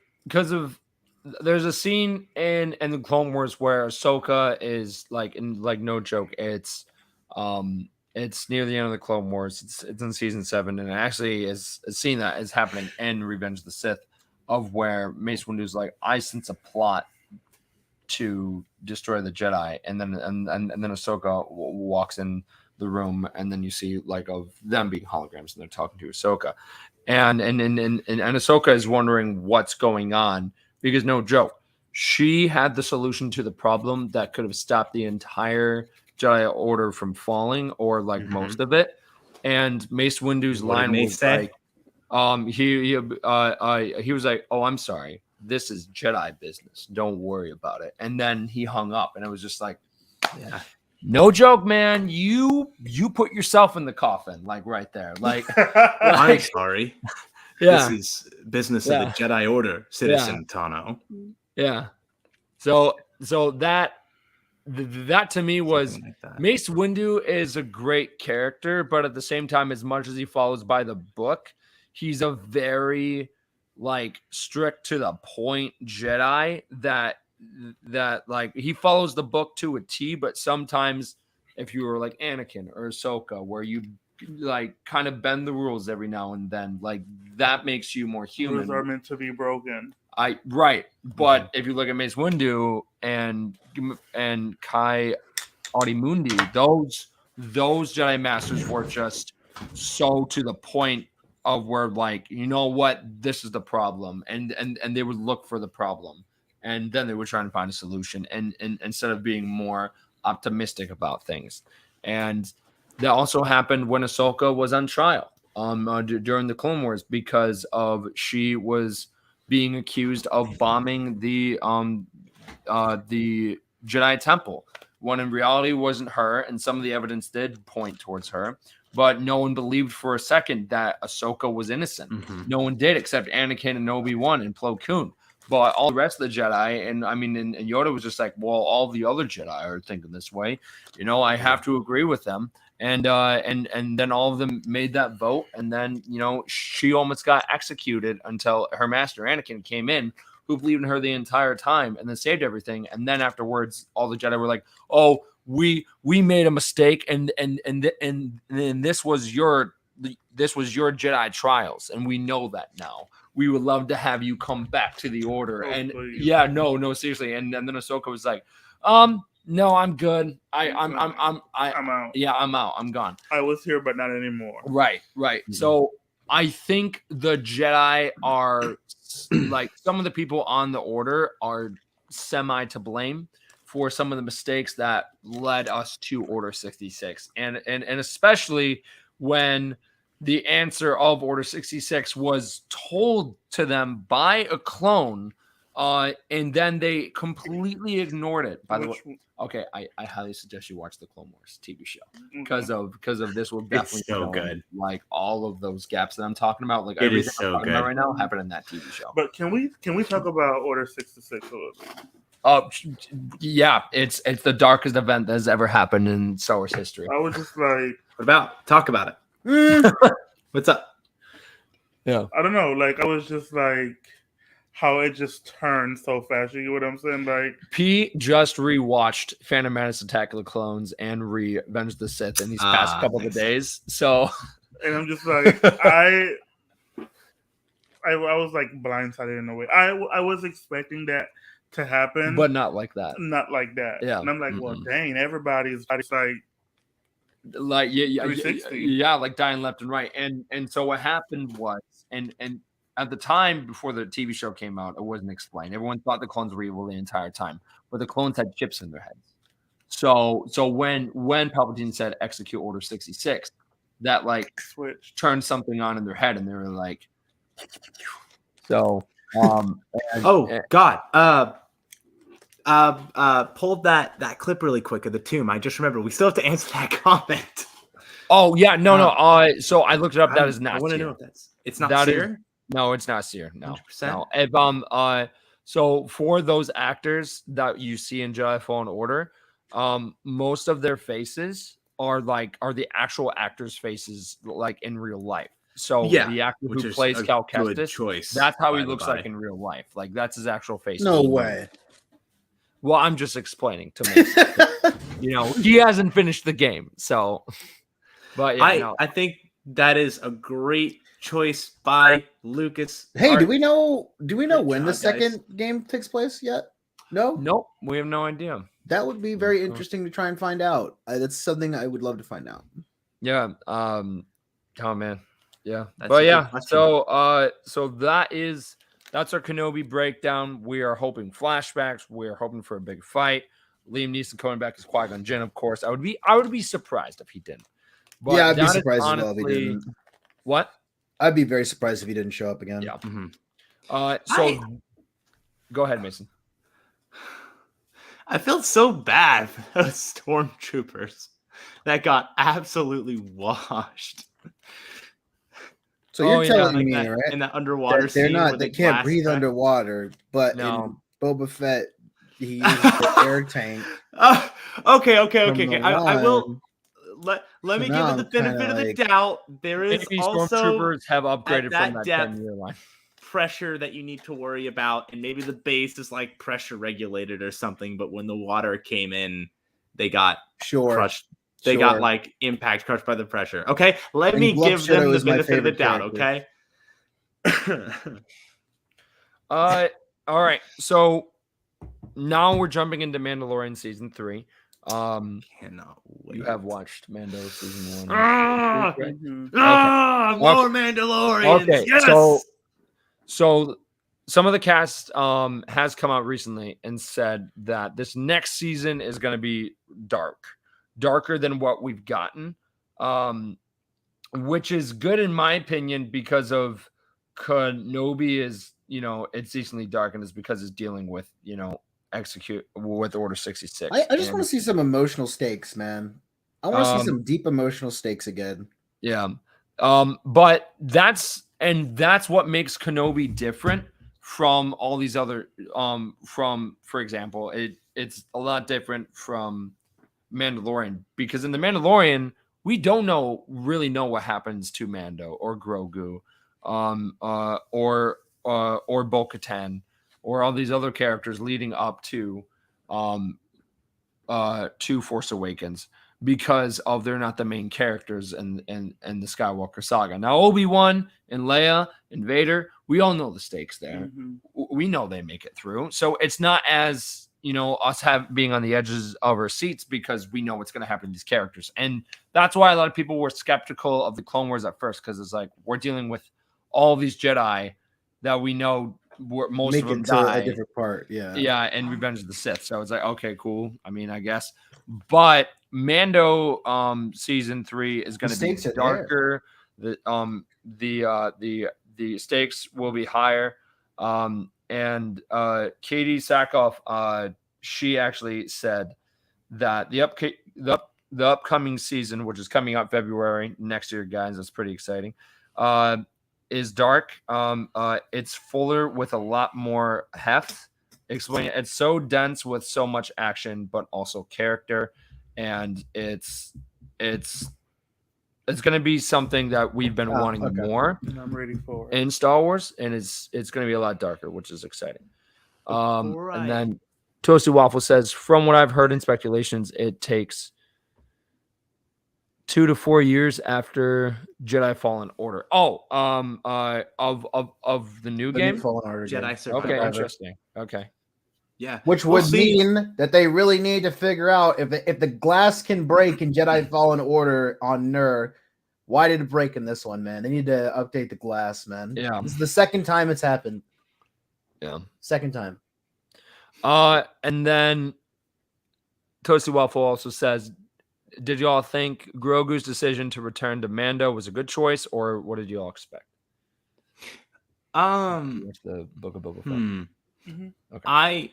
there's a scene in the Clone Wars where Ahsoka is like, in like, no joke, it's near the end of the Clone Wars. It's in season 7, and it actually is a scene that is happening in Revenge of the Sith, of where Mace Windu's like, I sense a plot to destroy the Jedi, and then Ahsoka walks in the room, and then you see like of them being holograms, and they're talking to Ahsoka, and Ahsoka is wondering what's going on, because no joke, she had the solution to the problem that could have stopped the entire Jedi Order from falling, or like most of it. And Mace Windu's line was like, he was like, "Oh, I'm sorry, this is Jedi business. Don't worry about it." And then he hung up, and it was just like, yeah, no joke, man. You put yourself in the coffin, like right there. Like, I'm sorry. Yeah, this is business of the Jedi Order, Citizen Tano. Yeah. So that to me was like Mace Windu is a great character, but at the same time, as much as he follows by the book, he's a very like strict to the point Jedi that like he follows the book to a T, but sometimes if you were like Anakin or Ahsoka, where you like kind of bend the rules every now and then, like that makes you more human. Rules are meant to be broken. But if you look at Mace Windu and Kai Aurimundi, those Jedi Masters were just so to the point of where, like, you know what, this is the problem, and they would look for the problem, and then they would try and find a solution, and instead of being more optimistic about things. And that also happened when Ahsoka was on trial during the Clone Wars, because of she was being accused of bombing the Jedi Temple, when in reality wasn't her, and some of the evidence did point towards her, but no one believed for a second that Ahsoka was innocent. No one did, except Anakin and Obi-Wan and Plo Koon. But all the rest of the Jedi, and Yoda was just like, well, all the other Jedi are thinking this way. You know, I have to agree with them. And then all of them made that vote, and then, you know, she almost got executed until her master Anakin came in, who believed in her the entire time and then saved everything. And then afterwards, all the Jedi were like, "Oh, we made a mistake, and this was your Jedi trials, and we know that now. We would love to have you come back to the Order." And please. yeah, no, seriously. And then Ahsoka was like, no, I'm good. I'm out. Yeah, I'm out. I'm gone. I was here, but not anymore. Right. Mm-hmm. So I think the Jedi are like, some of the people on the Order are semi to blame, for some of the mistakes that led us to Order 66. And especially when the answer of Order 66 was told to them by a clone, and then they completely ignored it. By the way, okay, I highly suggest you watch the Clone Wars TV show because of this will definitely It's so good. Like all of those gaps that I'm talking about, like It everything is so I'm talking good about right now happened in that TV show. But can we talk about Order 66 a little bit? Yeah, it's the darkest event that has ever happened in Star Wars history. I was just like, What about? Talk about it. What's up? Yeah, I don't know. Like, I was just like, how it just turned so fast. You get what I'm saying? Like, P just rewatched Phantom Menace: Attack of the Clones and Revenge of the Sith in these past couple of days. So, and I'm just like, I was like blindsided in a way. I was expecting that to happen, but not like that. Not like that. Yeah. And I'm like, well, dang, everybody's like yeah, like dying left and right. And so what happened was, and at the time before the TV show came out, it wasn't explained. Everyone thought the clones were evil the entire time, but the clones had chips in their heads. So when Palpatine said execute Order 66, that like turned something on in their head, and they were like, so God. Pulled that clip really quick of the tomb. I just remember we still have to answer that comment. Oh yeah, no. So I looked it up. That is not. I want to know if it's not Seer. No, it's not Seer. No, 100%? no. If so for those actors that you see in Jedi Fallen Order, most of their faces are the actual actors' faces, like in real life. So the actor who plays Cal Kestis, that's how he looks like in real life. Like that's his actual face. No way. Well, I'm just explaining to me. He hasn't finished the game, so. But yeah, I think that is a great choice by Lucas. Hey, do we know when the second game takes place yet? No? Nope. We have no idea. That would be very interesting to try and find out. That's something I would love to find out. Yeah. Oh man. Yeah. But yeah. So that's our Kenobi breakdown. We are hoping flashbacks. We are hoping for a big fight. Liam Neeson coming back as Qui-Gon Jinn, of course. I would be surprised if he didn't. But yeah, I'd be surprised as well if he didn't. What? I'd be very surprised if he didn't show up again. Yeah. Go ahead, Mason. I felt so bad for those stormtroopers that got absolutely washed. So you're telling me, that, right? In that underwater scene, they can't breathe underwater, but in Boba Fett, he uses the air tank. Okay. I will let me give it the benefit of the doubt. There is also stormtroopers have upgraded that from that depth 10-year line. Pressure that you need to worry about, and maybe the base is like pressure regulated or something. But when the water came in, they got crushed. They got like impact crushed by the pressure. Okay, let me give them the benefit of the doubt. Okay. All right. So now we're jumping into Mandalorian season 3. Cannot wait. You have watched Mando season 1. More Mandalorians. Okay. Yes. So some of the cast has come out recently and said that this next season is going to be darker than what we've gotten, which is good in my opinion because of Kenobi is, it's decently dark, and it's because it's dealing with, execute with Order 66. I just want to see some emotional stakes, man. I want to see some deep emotional stakes again. Yeah. But that's what makes Kenobi different from all these other for example, it's a lot different from Mandalorian, because in the Mandalorian we don't really know what happens to Mando or Grogu or Bo-Katan or all these other characters leading up to Force Awakens, because of they're not the main characters in the Skywalker saga. Now Obi-Wan and Leia and Vader, we all know the stakes there. We know they make it through. So it's not as, us being on the edges of our seats, because we know what's going to happen to these characters. And that's why a lot of people were skeptical of the Clone Wars at first, because it's like we're dealing with all these Jedi that we know most Make of them it to die. a different part. Yeah. Yeah, and Revenge of the Sith. So it's like, okay, cool. I mean, I guess. But Mando season 3 is going to be stakes are darker. The stakes will be higher. And Katie Sackhoff, she actually said that the upcoming season, which is coming out February next year, guys, that's pretty exciting. Is dark. It's fuller with a lot more heft. Explain. It's so dense with so much action, but also character, and it's going to be something that we've been wanting more. I'm ready for it. In Star Wars, and it's going to be a lot darker, which is exciting. Right. And then Toasty Waffle says, from what I've heard in speculations, it takes 2 to 4 years after Jedi Fallen Order. Of the new game, Fallen Order Jedi game. Survivor. Okay, interesting. Okay, Yeah, Which would mean that they really need to figure out if the glass can break in Jedi Fallen Order on Nur, why did it break in this one, man? They need to update the glass, man. Yeah. This is the second time it's happened. Yeah. Second time. And then Toasty Waffle also says, did y'all think Grogu's decision to return to Mando was a good choice, or what did y'all expect? Watch the Book of Boba Fett. Okay.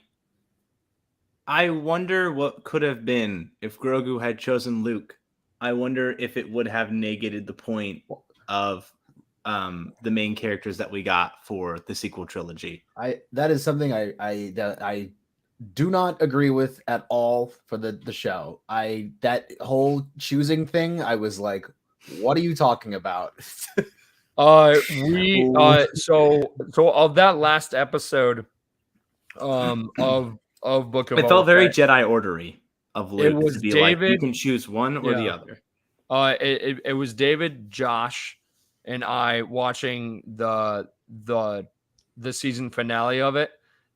I wonder what could have been if Grogu had chosen Luke. I wonder if it would have negated the point of the main characters that we got for the sequel trilogy. That is something I do not agree with at all for the show. That whole choosing thing, I was like, what are you talking about? So of that last episode of Book of It felt very Fett, Jedi Ordery of Luke. It was to be David, like, you can choose one or the other. It was David, Josh, and I watching the season finale of it.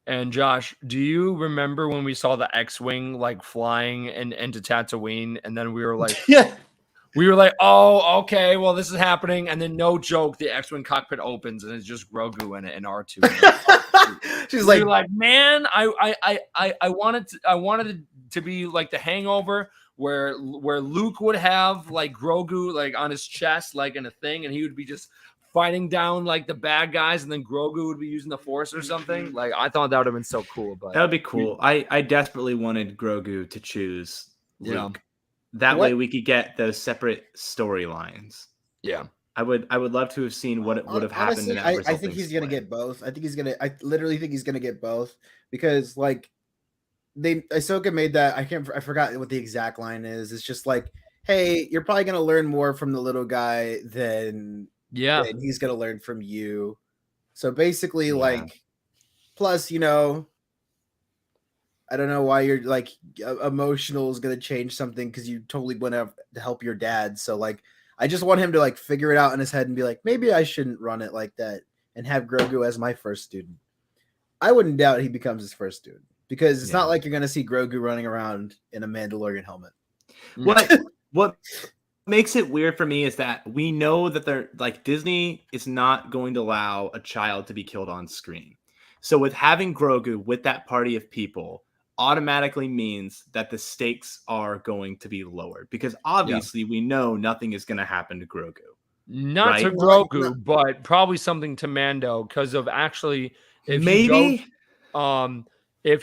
And Josh, do you remember when we saw the X-wing like flying into Tatooine, and then we were like, yeah. We were like, oh, okay, well, this is happening. And then no joke, the X-Wing cockpit opens and it's just Grogu in it and R2. She's like, man, I wanted it to be like The Hangover where Luke would have like Grogu like on his chest, like in a thing, and he would be just fighting down like the bad guys, and then Grogu would be using the Force or something. Like, I thought that would have been so cool. But that would be cool. I desperately wanted Grogu to choose Luke. Yeah. That way we could get those separate storylines. Yeah. I would love to have seen what would have happened in that I think he's gonna get both. I literally think he's gonna get both, because like Ahsoka made that, I forgot what the exact line is. It's just like, hey, you're probably gonna learn more from the little guy than he's gonna learn from you. So basically, like, plus, you know, I don't know why you're like emotional is gonna change something because you totally went out to help your dad. So like, I just want him to like figure it out in his head and be like, maybe I shouldn't run it like that and have Grogu as my first student. I wouldn't doubt he becomes his first student, because it's not like you're gonna see Grogu running around in a Mandalorian helmet. What makes it weird for me is that we know that they're like, Disney is not going to allow a child to be killed on screen. So with having Grogu with that party of people automatically means that the stakes are going to be lowered, because obviously we know nothing is going to happen to Grogu. Not to Grogu, but probably something to Mando, because of actually if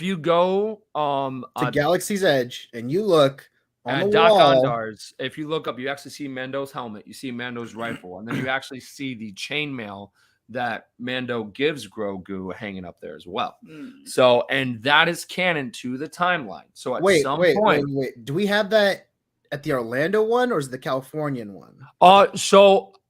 you go to Galaxy's Edge and you look on the Doc wall, Ondar's, if you look up, you actually see Mando's helmet, you see Mando's rifle, and then you actually see the chainmail that Mando gives Grogu hanging up there as well. So, and that is canon to the timeline. So at some point, do we have that at the Orlando one, or is it the Californian one?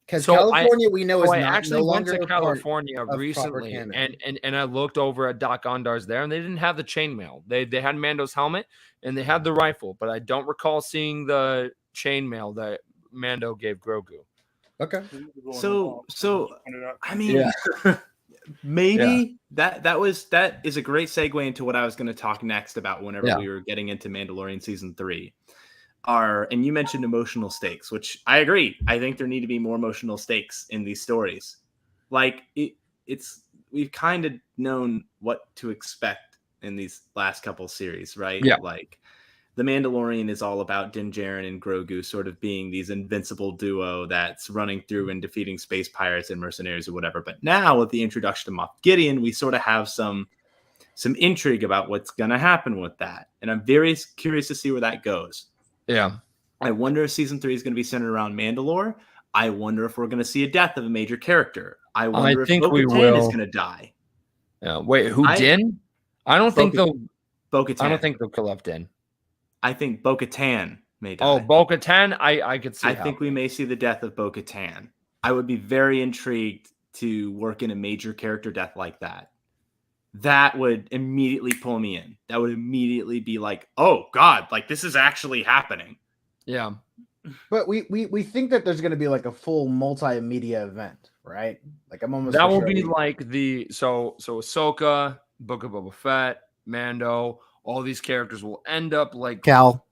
Because California we know is I not actually no went longer to California recently, and I looked over at Doc Ondar's there, and they didn't have the chainmail. They had Mando's helmet and they had the rifle, but I don't recall seeing the chainmail that Mando gave Grogu. Okay. So I mean, maybe that is a great segue into what I was going to talk next about whenever we were getting into Mandalorian season 3. And you mentioned emotional stakes, which I agree. I think there need to be more emotional stakes in these stories. Like we've kind of known what to expect in these last couple series, right? Yeah. Like The Mandalorian is all about Din Djarin and Grogu sort of being these invincible duo that's running through and defeating space pirates and mercenaries or whatever. But now with the introduction of Moff Gideon, we sort of have some intrigue about what's going to happen with that. And I'm very curious to see where that goes. Yeah. I wonder if season 3 is going to be centered around Mandalore. I wonder if we're going to see a death of a major character. I wonder if Bo-Katan is going to die. Yeah. Wait, Din? I don't think they'll. Bo-Katan. I don't think they'll kill off Din. I think Bo-Katan may die. Oh, Bo-Katan, I could see. I think we may see the death of Bo-Katan. I would be very intrigued to work in a major character death like that. That would immediately pull me in. That would immediately be like, oh God, like this is actually happening. Yeah. But we think that there's going to be like a full multimedia event, right? Like I'm almost that will be like the so Ahsoka, Book of Boba Fett, Mando, all these characters will end up like Cal.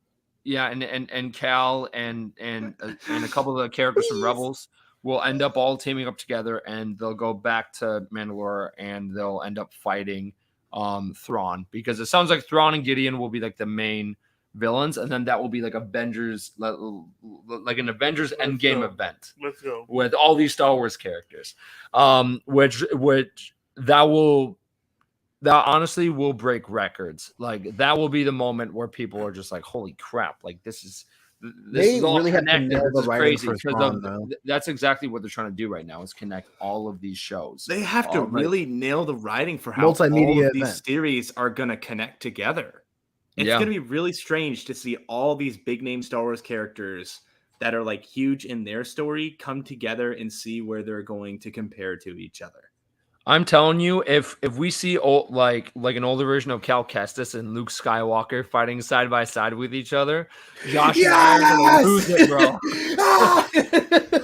Yeah, and Cal and a couple of the characters from Rebels will end up all teaming up together, and they'll go back to Mandalore, and they'll end up fighting Thrawn, because it sounds like Thrawn and Gideon will be like the main villains, and then that will be like Avengers, like an Avengers Endgame event. Let's go with all these Star Wars characters, which that honestly will break records. Like that will be the moment where people are just like, "Holy crap!" Like this is all really connected. This is crazy because that's exactly what they're trying to do right now, is connect all of these shows. They have to really nail the writing for how all of these series are going to connect together. It's going to be really strange to see all these big name Star Wars characters that are like huge in their story come together and see where they're going to compare to each other. I'm telling you, if we see like an older version of Cal Kestis and Luke Skywalker fighting side by side with each other, Josh and I are gonna lose it, bro.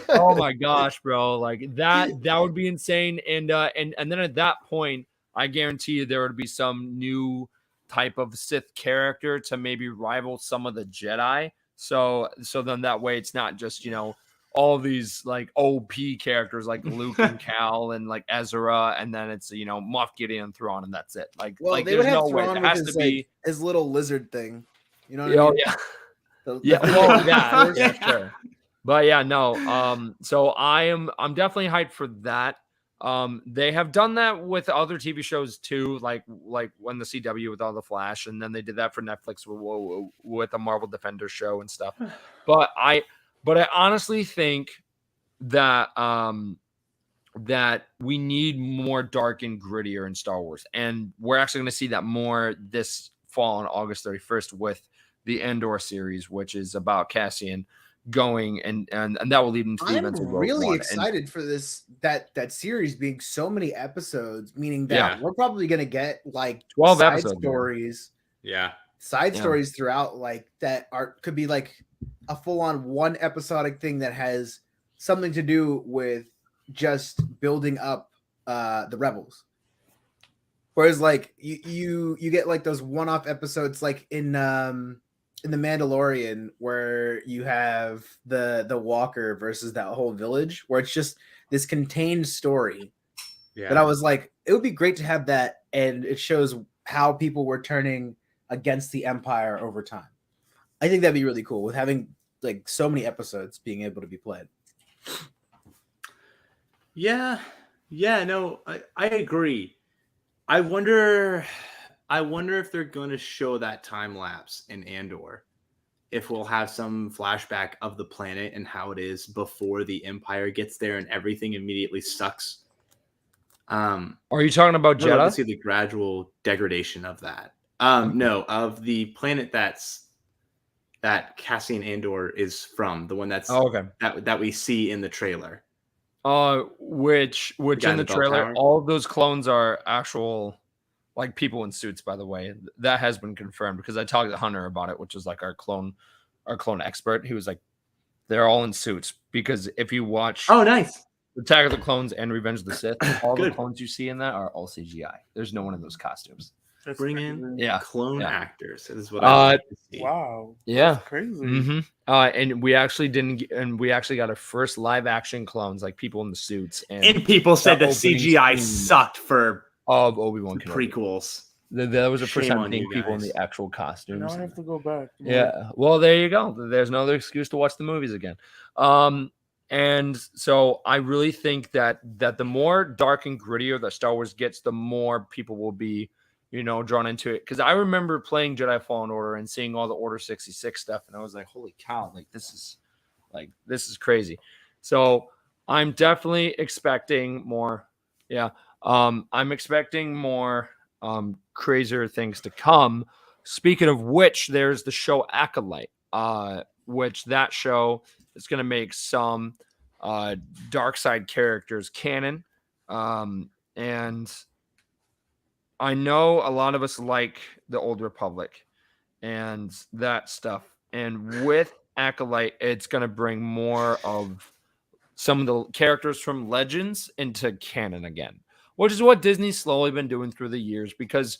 Oh my gosh, bro! Like that would be insane. And then at that point, I guarantee you there would be some new type of Sith character to maybe rival some of the Jedi. So then that way it's not just, all these like OP characters like Luke and Cal and like Ezra, and then it's Moff Gideon and Thrawn, and that's it. Like they there's would have no Thrawn way. It has to be his little lizard thing. You know what I mean? Yeah. Well, yeah, sure. But yeah, no. So I'm definitely hyped for that. They have done that with other TV shows too, like when the CW with all the Flash, and then they did that for Netflix with the Marvel Defender show and stuff. But I honestly think that that we need more dark and grittier in Star Wars, and we're actually going to see that more this fall on August 31st with the Andor series, which is about Cassian going and that will lead into the events of Rogue really One. Excited for this that series being so many episodes, meaning that we're probably going to get like 12 side episodes stories. Stories throughout, like that could be like a full-on one episodic thing that has something to do with just building up the Rebels. Whereas like you get like those one-off episodes like in the Mandalorian, where you have the Walker versus that whole village, where it's just this contained story. That I was like, it would be great to have that, and it shows how people were turning against the Empire over time. I think that'd be really cool with having like so many episodes being able to be played. Yeah, no, I agree. I wonder if they're going to show that time lapse in Andor, if we'll have some flashback of the planet and how it is before the Empire gets there and everything immediately sucks. Are you talking about Jeddah? To see the gradual degradation of that. No, of the planet that Cassian Andor is from, the one that's that we see in the trailer. Which in the trailer, all of those clones are actual like people in suits, by the way. That has been confirmed because I talked to Hunter about it, which is like our clone expert. He was like, they're all in suits, because if you watch Attack of the Clones and Revenge of the Sith, all the clones you see in that are all CGI. There's no one in those costumes. That's bring crazy. in clone actors. This is what Uh, I like to see. Wow. Yeah. That's crazy. Mm-hmm. And we actually got our first live action clones, like people in the suits. And people said the opening CGI scene sucked for of Obi-Wan the Kenobi. prequels. That was the first Shame time on seeing you people in guys. the actual costumes. Now I have to go back. Yeah. Well, there you go. There's no other excuse to watch the movies again. And so I really think that the more dark and grittier that Star Wars gets, the more people will be, drawn into it. Because I remember playing Jedi Fallen Order and seeing all the Order 66 stuff, and I was like, holy cow, this is crazy. So I'm definitely expecting more. Yeah. I'm expecting more crazier things to come. Speaking of which, there's the show Acolyte, which that show is going to make some dark side characters canon. And I know a lot of us like the Old Republic and that stuff. And with Acolyte, it's going to bring more of some of the characters from Legends into canon again, which is what Disney's slowly been doing through the years, because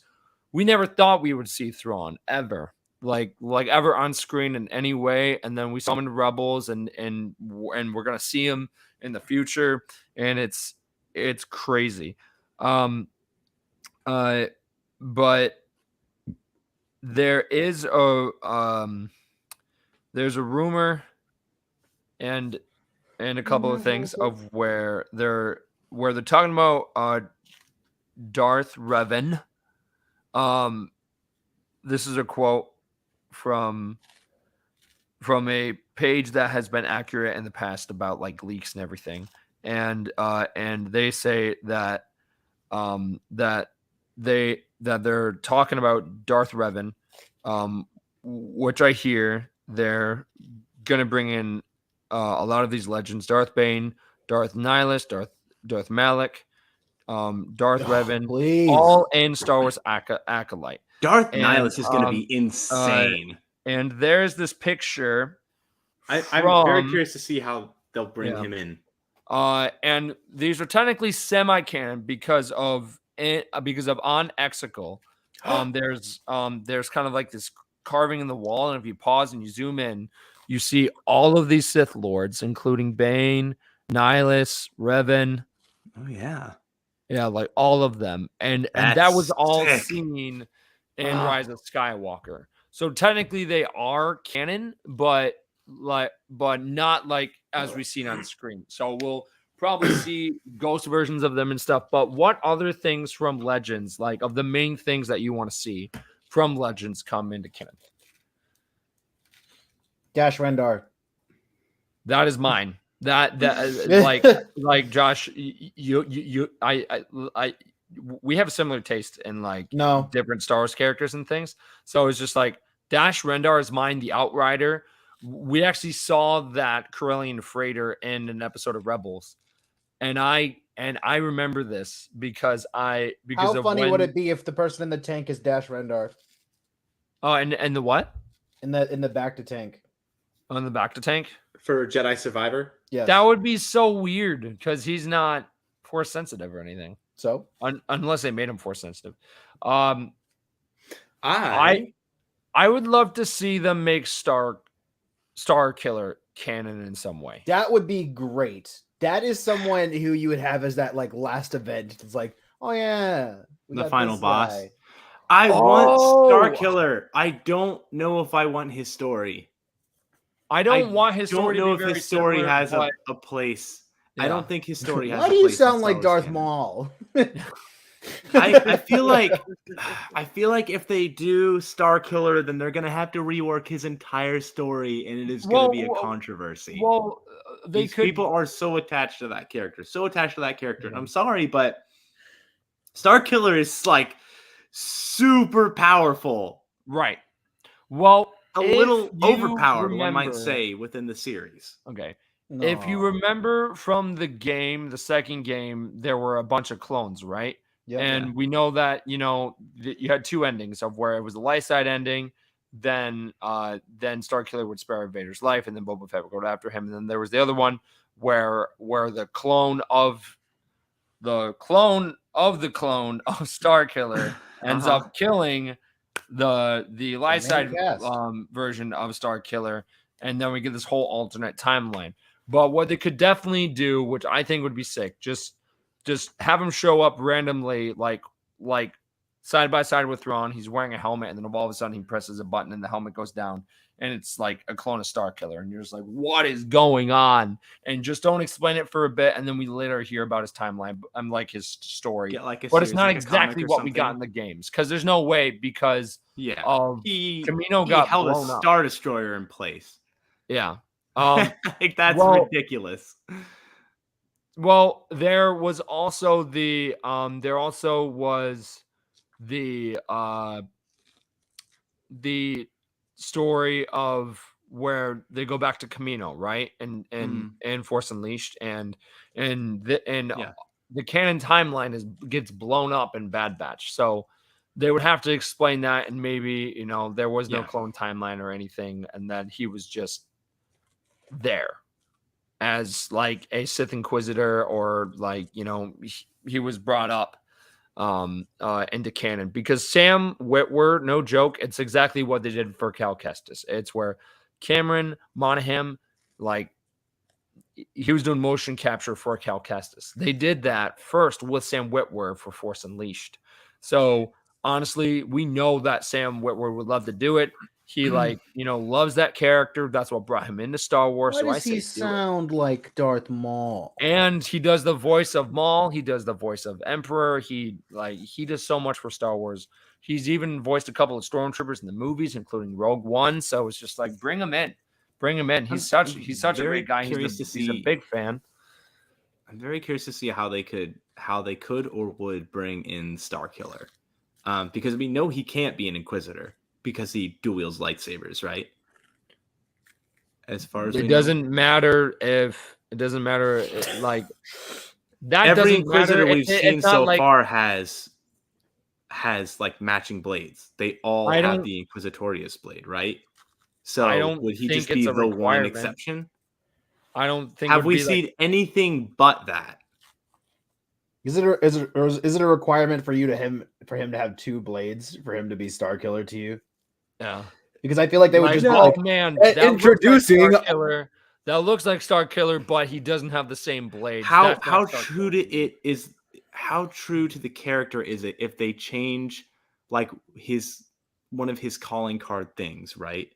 we never thought we would see Thrawn ever, like ever on screen in any way. And then we saw him in Rebels, and we're going to see him in the future. And it's crazy. But there is there's a rumor and a couple of things of where they're talking about Darth Revan. This is a quote from a page that has been accurate in the past about like leaks and everything, and they say that they're talking about Darth Revan, which I hear they're gonna bring in a lot of these legends: Darth Bane, Darth Nihilus, Darth Malak, Darth Revan, please. all in Star Wars Acolyte. Darth Nihilus is going to be insane. And there's this picture. I'm very curious to see how they'll bring him in. And these are technically semi-canon because of on Exegol. There's kind of like this carving in the wall, and if you pause and you zoom in, you see all of these Sith Lords, including Bane, Nihilus, Revan. Oh yeah, like all of them, and that was all seen in Rise of Skywalker. So technically they are canon, but not like as we've seen on screen. So we'll probably see ghost versions of them and stuff. But what other things from Legends, like of the main things that you want to see from Legends, come into canon? Dash Rendar. That is mine. That like Josh, we have a similar taste in different Star Wars characters and things. So it's just like Dash Rendar is mine, the Outrider. We actually saw that Corellian freighter in an episode of Rebels, and I remember this because how funny would it be if the person in the tank is Dash Rendar? Oh, and the what? In the back to tank. On the back to tank for Jedi Survivor. Yeah, that would be so weird because he's not Force sensitive or anything. So unless they made him Force sensitive, I would love to see them make Star Killer canon in some way. That would be great. That is someone who you would have as that like last event. It's like, oh yeah, the final boss. Guy. I want Star Killer. I don't know if I want his story. I don't want his story. I don't know to be if his story similar, has a place. Yeah. I don't think his story has. Why do you sound like Darth Maul? I feel like if they do Star Killer, then they're gonna have to rework his entire story, and it is gonna be a controversy. Well, people are so attached to that character, And I'm sorry, but Star Killer is like super powerful, right? Well, a little overpowered, one might say, within the series. Okay. No. If you remember from the second game, there were a bunch of clones, right? Yep, and we know that, you had two endings of where it was the light side ending, then Starkiller would spare Vader's life, and then Boba Fett would go after him. And then there was the other one where the clone of Starkiller ends up killing the light side cast. version of Star Killer, and then we get this whole alternate timeline. But what they could definitely do, which I think would be sick, just have him show up randomly, like side by side with Thrawn. He's wearing a helmet, and then all of a sudden he presses a button, and the helmet goes down, and it's like a clone of Star Killer, and you're just like, what is going on? And just don't explain it for a bit, and then we later hear about his timeline. I'm like his story, but it's not exactly what we got in the games, because there's no way, because Kamino got held blown a up. Star Destroyer in place. Yeah. Like that's ridiculous. Well, there also was the story of where they go back to Kamino, right? And Force Unleashed, and the canon timeline gets blown up in Bad Batch. So they would have to explain that, and maybe, there was no clone timeline or anything, and that he was just there as like a Sith Inquisitor, or like, he was brought up into canon, because Sam Witwer, no joke, it's exactly what they did for Cal Kestis. It's where Cameron Monaghan, like, he was doing motion capture for Cal Kestis. They did that first with Sam Witwer for Force Unleashed. So honestly, we know that Sam Witwer would love to do it. He loves that character. That's what brought him into Star Wars. Why does he sound like Darth Maul? And he does the voice of Maul. He does the voice of Emperor. He does so much for Star Wars. He's even voiced a couple of stormtroopers in the movies, including Rogue One. So it's just like, bring him in. He's such a great guy. He's a big fan. I'm very curious to see how they could or would bring in Star Killer, because we know he can't be an Inquisitor, because he dual wields lightsabers, right? As far as it doesn't matter, like that. Every doesn't Inquisitor matter. we've seen so far has like matching blades. They all have the Inquisitorius blade, right? So would he just be the one exception? I don't think. Have we seen anything but that? Is it a requirement for him to have two blades for him to be Star Killer to you? Yeah, because I feel like they would that introducing Star Killer. That looks like Star Killer, but he doesn't have the same blade. How true to the character is it if they change like one of his calling card things, right?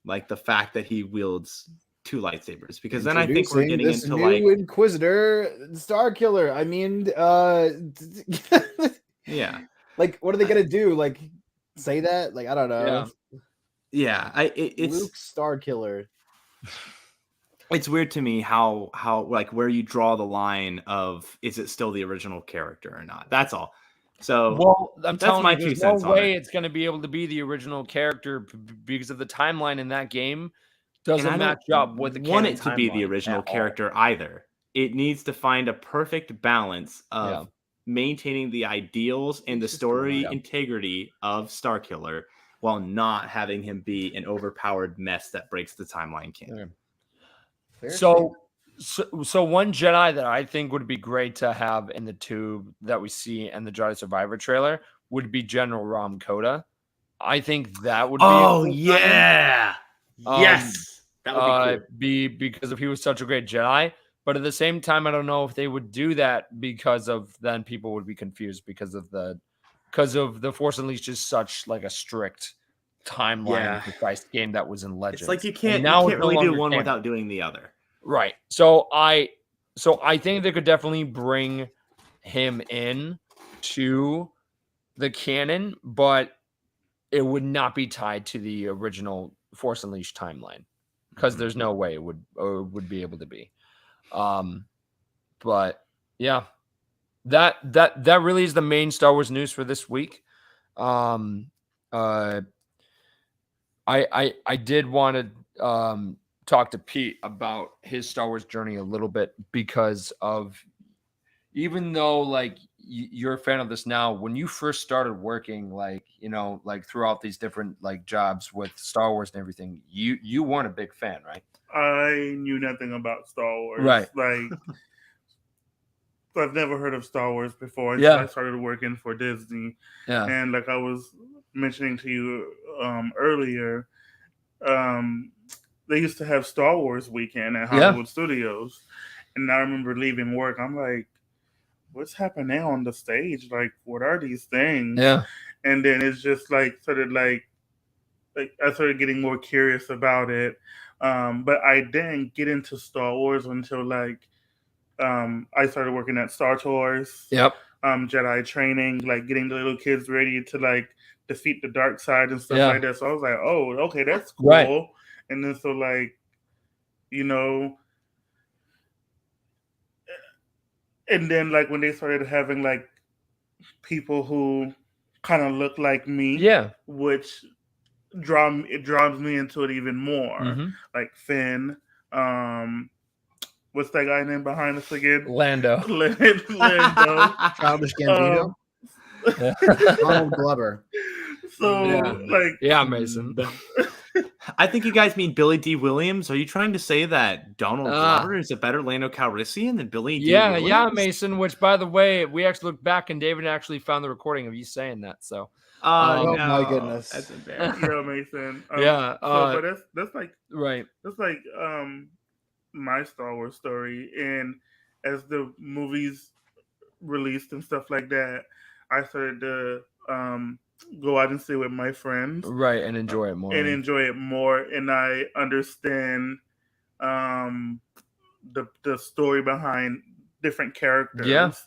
Like the fact that he wields two lightsabers, because then I think we're getting into new Inquisitor Star Killer. I mean, yeah. Like, what are they gonna do? Like, say that? Like, I don't know. Yeah. It's Luke Star Killer. It's weird to me how like where you draw the line of, is it still the original character or not? That's all. So I'm telling you, there's no way it's going to be able to be the original character, because of the timeline in that game doesn't match up with the want it to be the original character either. It needs to find a perfect balance of maintaining the ideals and the story integrity of Star Killer while not having him be an overpowered mess that breaks the timeline canon. So one Jedi that I think would be great to have in the tube that we see in the Jedi Survivor trailer would be General Ram Koda. I think that would be yes, that would be because he was such a great Jedi. But at the same time, I don't know if they would do that, because of then people would be confused because of the Force Unleashed is such like a strict timeline precise game that was in Legends. It's like you can't really do one without doing the other. Right. So I think they could definitely bring him in to the canon, but it would not be tied to the original Force Unleashed timeline, because there's no way it would be able to be. But yeah, that really is the main Star Wars news for this week. I did want to talk to Pete about his Star Wars journey a little bit, because of, even though like you're a fan of this now, when you first started working, like, like throughout these different like jobs with Star Wars and everything, you weren't a big fan, right? I knew nothing about Star Wars. Right. Like I've never heard of Star Wars before until I started working for Disney. Yeah. And like I was mentioning to you earlier, they used to have Star Wars weekend at Hollywood Studios. And I remember leaving work. I'm like, what's happening on the stage? Like, what are these things? Yeah. And then it's just like I started getting more curious about it. But I didn't get into Star Wars until like I started working at Star Tours. Yep. Jedi training, like getting the little kids ready to like defeat the dark side and stuff like that. So I was like, oh, okay, that's cool. Right. And then so like, you know, and then like when they started having like people who kind of look like me, which draws me into it even more. Mm-hmm. Like Finn, what's that guy name behind us again? Lando. Childish Gambino. Donald Glover. So Mason. I think you guys mean Billy D. Williams. Are you trying to say that Donald Glover is a better Lando Calrissian than Billy D. Williams? Yeah, Mason. Which, by the way, we actually looked back and David actually found the recording of you saying that. So, oh my goodness, that's embarrassing. Yeah, Mason. But that's like right. That's like my Star Wars story, and as the movies released and stuff like that, I started to go out and see with my friends, right, and enjoy it more. And I understand the story behind different characters,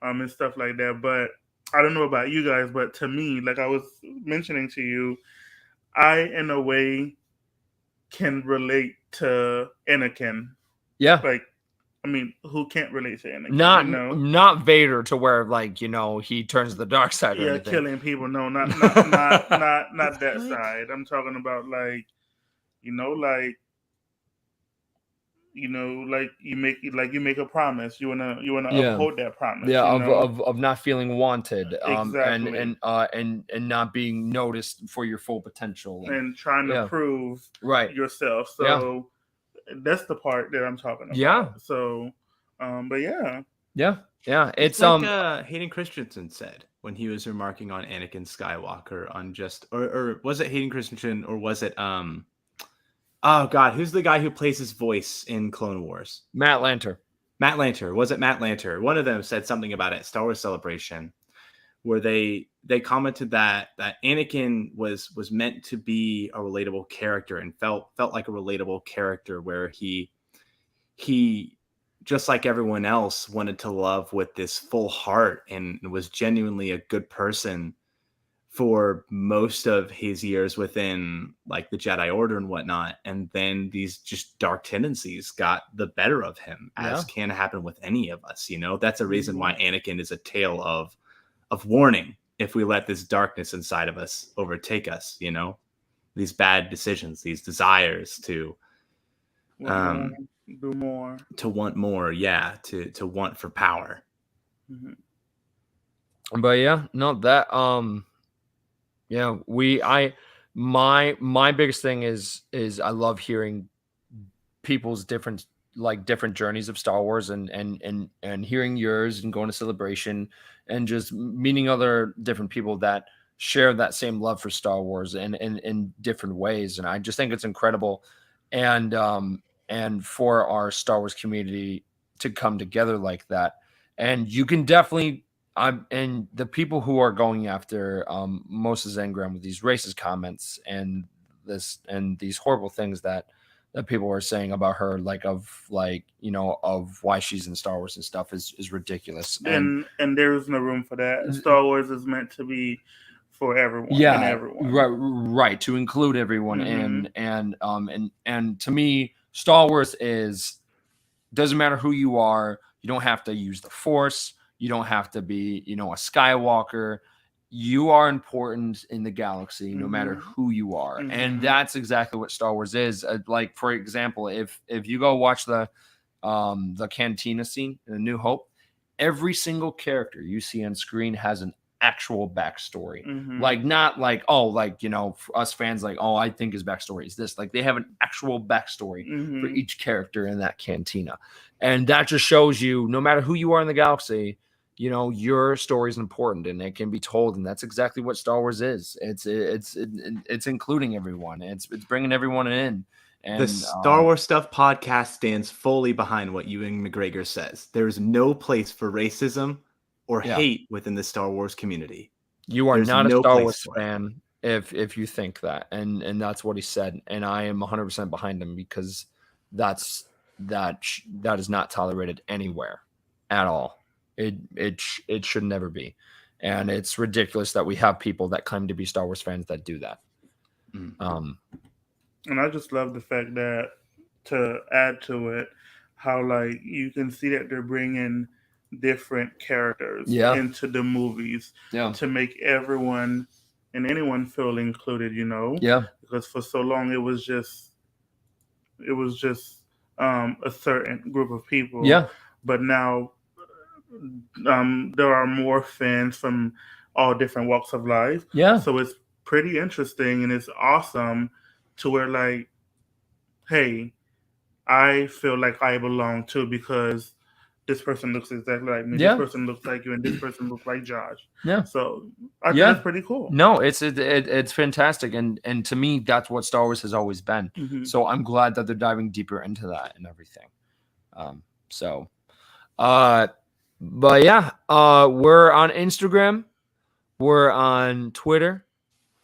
and stuff like that. But I don't know about you guys, but to me, like I was mentioning to you, I in a way can relate to Anakin. Yeah, like. I mean, who can't relate to Anakin? Not Vader to where like he turns the dark side. Or anything. Killing people. No, not that side. I'm talking about like you make a promise. You wanna uphold that promise. Yeah, of not feeling wanted. Exactly. And not being noticed for your full potential. And trying to prove yourself. So that's the part that I'm talking about. Yeah. So, but yeah. Yeah. It's like Hayden Christensen said when he was remarking on Anakin Skywalker on just or was it Hayden Christensen or was it oh god, who's the guy who plays his voice in Clone Wars? Matt Lanter. Was it Matt Lanter? One of them said something about it, Star Wars Celebration, where they commented that Anakin was meant to be a relatable character and felt like a relatable character where he just like everyone else wanted to love with this full heart and was genuinely a good person for most of his years within like the Jedi Order and whatnot. And then these just dark tendencies got the better of him, as can happen with any of us. That's a reason why Anakin is a tale of warning if we let this darkness inside of us overtake us, these bad decisions, these desires to do more, to want more, to want for power. Mm-hmm. But my biggest thing is I love hearing people's different journeys of Star Wars and hearing yours and going to Celebration and just meeting other different people that share that same love for Star Wars and in different ways. And I just think it's incredible. And for our Star Wars community to come together like that. And you can definitely, and the people who are going after Moses Engram with these racist comments and these horrible things that people are saying about her, of why she's in Star Wars and stuff is ridiculous. And there is no room for that. Star Wars is meant to be for everyone. Yeah, and everyone. Right, to include everyone. Mm-hmm. And to me, Star Wars doesn't matter who you are. You don't have to use the Force. You don't have to be, a Skywalker. You are important in the galaxy, no matter who you are. Mm-hmm. And that's exactly what Star Wars is. Like, for example, if you go watch the cantina scene in A New Hope, every single character you see on screen has an actual backstory. Mhm. Like, not like, oh, like, you know, for us fans, like, oh, I think his backstory is this. Like, they have an actual backstory for Mhm. each character in that cantina. And that just shows you, no matter who you are in the galaxy, you know, your story is important and it can be told. And that's exactly what Star Wars is. It's including everyone. It's bringing everyone in. And the Star Wars Stuff podcast stands fully behind what Ewan McGregor says. There is no place for racism or hate within the Star Wars community. You are There's not a no Star place Wars for it. fan if you think that, and that's what he said, and I am 100% behind him, because that is not tolerated anywhere at all. It should never be, and it's ridiculous that we have people that claim to be Star Wars fans that do that. And I just love the fact that, to add to it, how like you can see that they're bringing different characters into the movies to make everyone and anyone feel included, you know? Yeah. Because for so long it was just a certain group of people. Yeah. But now there are more fans from all different walks of life. Yeah. So it's pretty interesting and it's awesome to where, like, hey, I feel like I belong too because this person looks exactly like me. Yeah. This person looks like you, and this person looks like Josh. Yeah. So I think that's pretty cool. No, it's fantastic, and to me, that's what Star Wars has always been. Mhm. So I'm glad that they're diving deeper into that and everything. But yeah, we're on Instagram, we're on Twitter,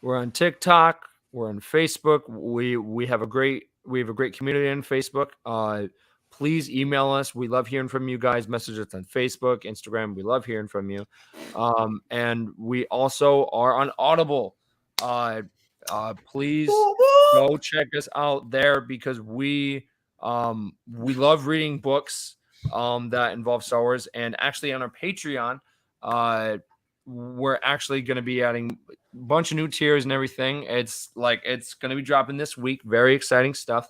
we're on TikTok, we're on Facebook. We have a great community on Facebook. Please email us. We love hearing from you guys. Message us on Facebook, Instagram. We love hearing from you. And we also are on Audible. Please go check us out there, because we love reading books that involve Star Wars. And actually on our Patreon, we're actually going to be adding a bunch of new tiers and everything. It's going to be dropping this week. Very exciting stuff.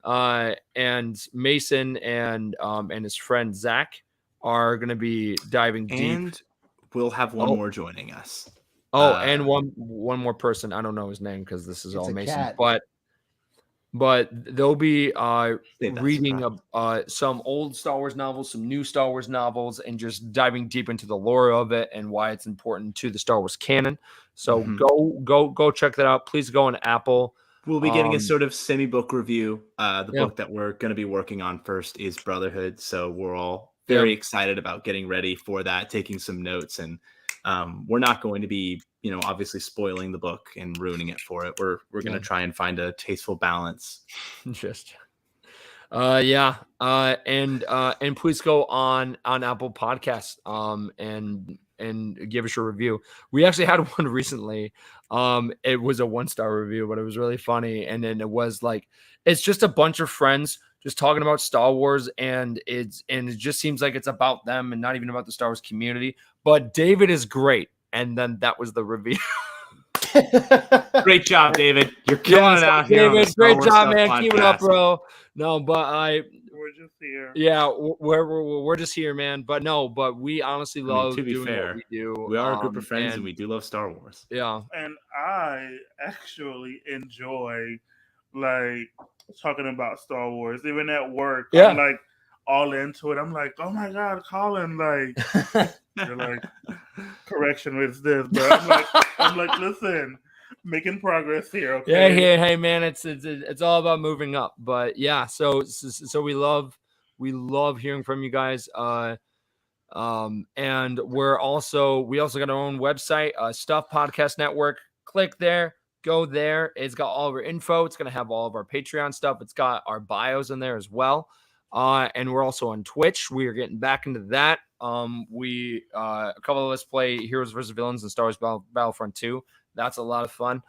And Mason and his friend Zach are going to be diving deep. And we'll have one more joining us. And one more person. I don't know his name because this is all Mason. Cat. But they'll be reading some old Star Wars novels, some new Star Wars novels, and just diving deep into the lore of it and why it's important to the Star Wars canon. So go check that out. Please go on Apple. We'll be getting a sort of semi-book review. The book that we're going to be working on first is Brotherhood. So we're all very excited about getting ready for that, taking some notes. And we're not going to be, obviously spoiling the book and ruining it for it. We're going to try and find a tasteful balance. And please go on Apple Podcasts and give us your review. We actually had one recently. It was a 1-star review, but it was really funny. And then it was like, it's just a bunch of friends just talking about Star Wars, and it just seems like it's about them and not even about the Star Wars community. But David is great. And then that was the review. Great job, David. You're killing it out here. David, great job, man. Keep it up, bro. No, but we're just here. Yeah, we're just here, man. But we honestly love doing what we do. We are a group of friends, and we do love Star Wars. Yeah. And I actually enjoy like talking about Star Wars, even at work. Yeah. I'm like all into it. I'm like, oh my God, Colin, like you're like, correction with this, but I'm like, listen, making progress here. Okay. Yeah, hey man, it's all about moving up. But yeah, so we love hearing from you guys. And we also got our own website, Stuff Podcast Network. Click there, go there. It's got all of our info. It's gonna have all of our Patreon stuff. It's got our bios in there as well. And we're also on Twitch. We are getting back into that. A couple of us play Heroes vs. Villains and Star Wars Battlefront 2. That's a lot of fun.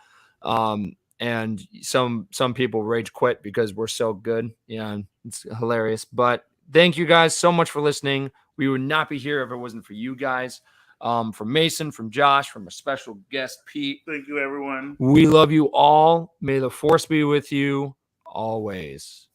And some people rage quit because we're so good. Yeah, it's hilarious. But thank you guys so much for listening. We would not be here if it wasn't for you guys. From Mason, from Josh, from our special guest, Pete. Thank you, everyone. We love you all. May the Force be with you always.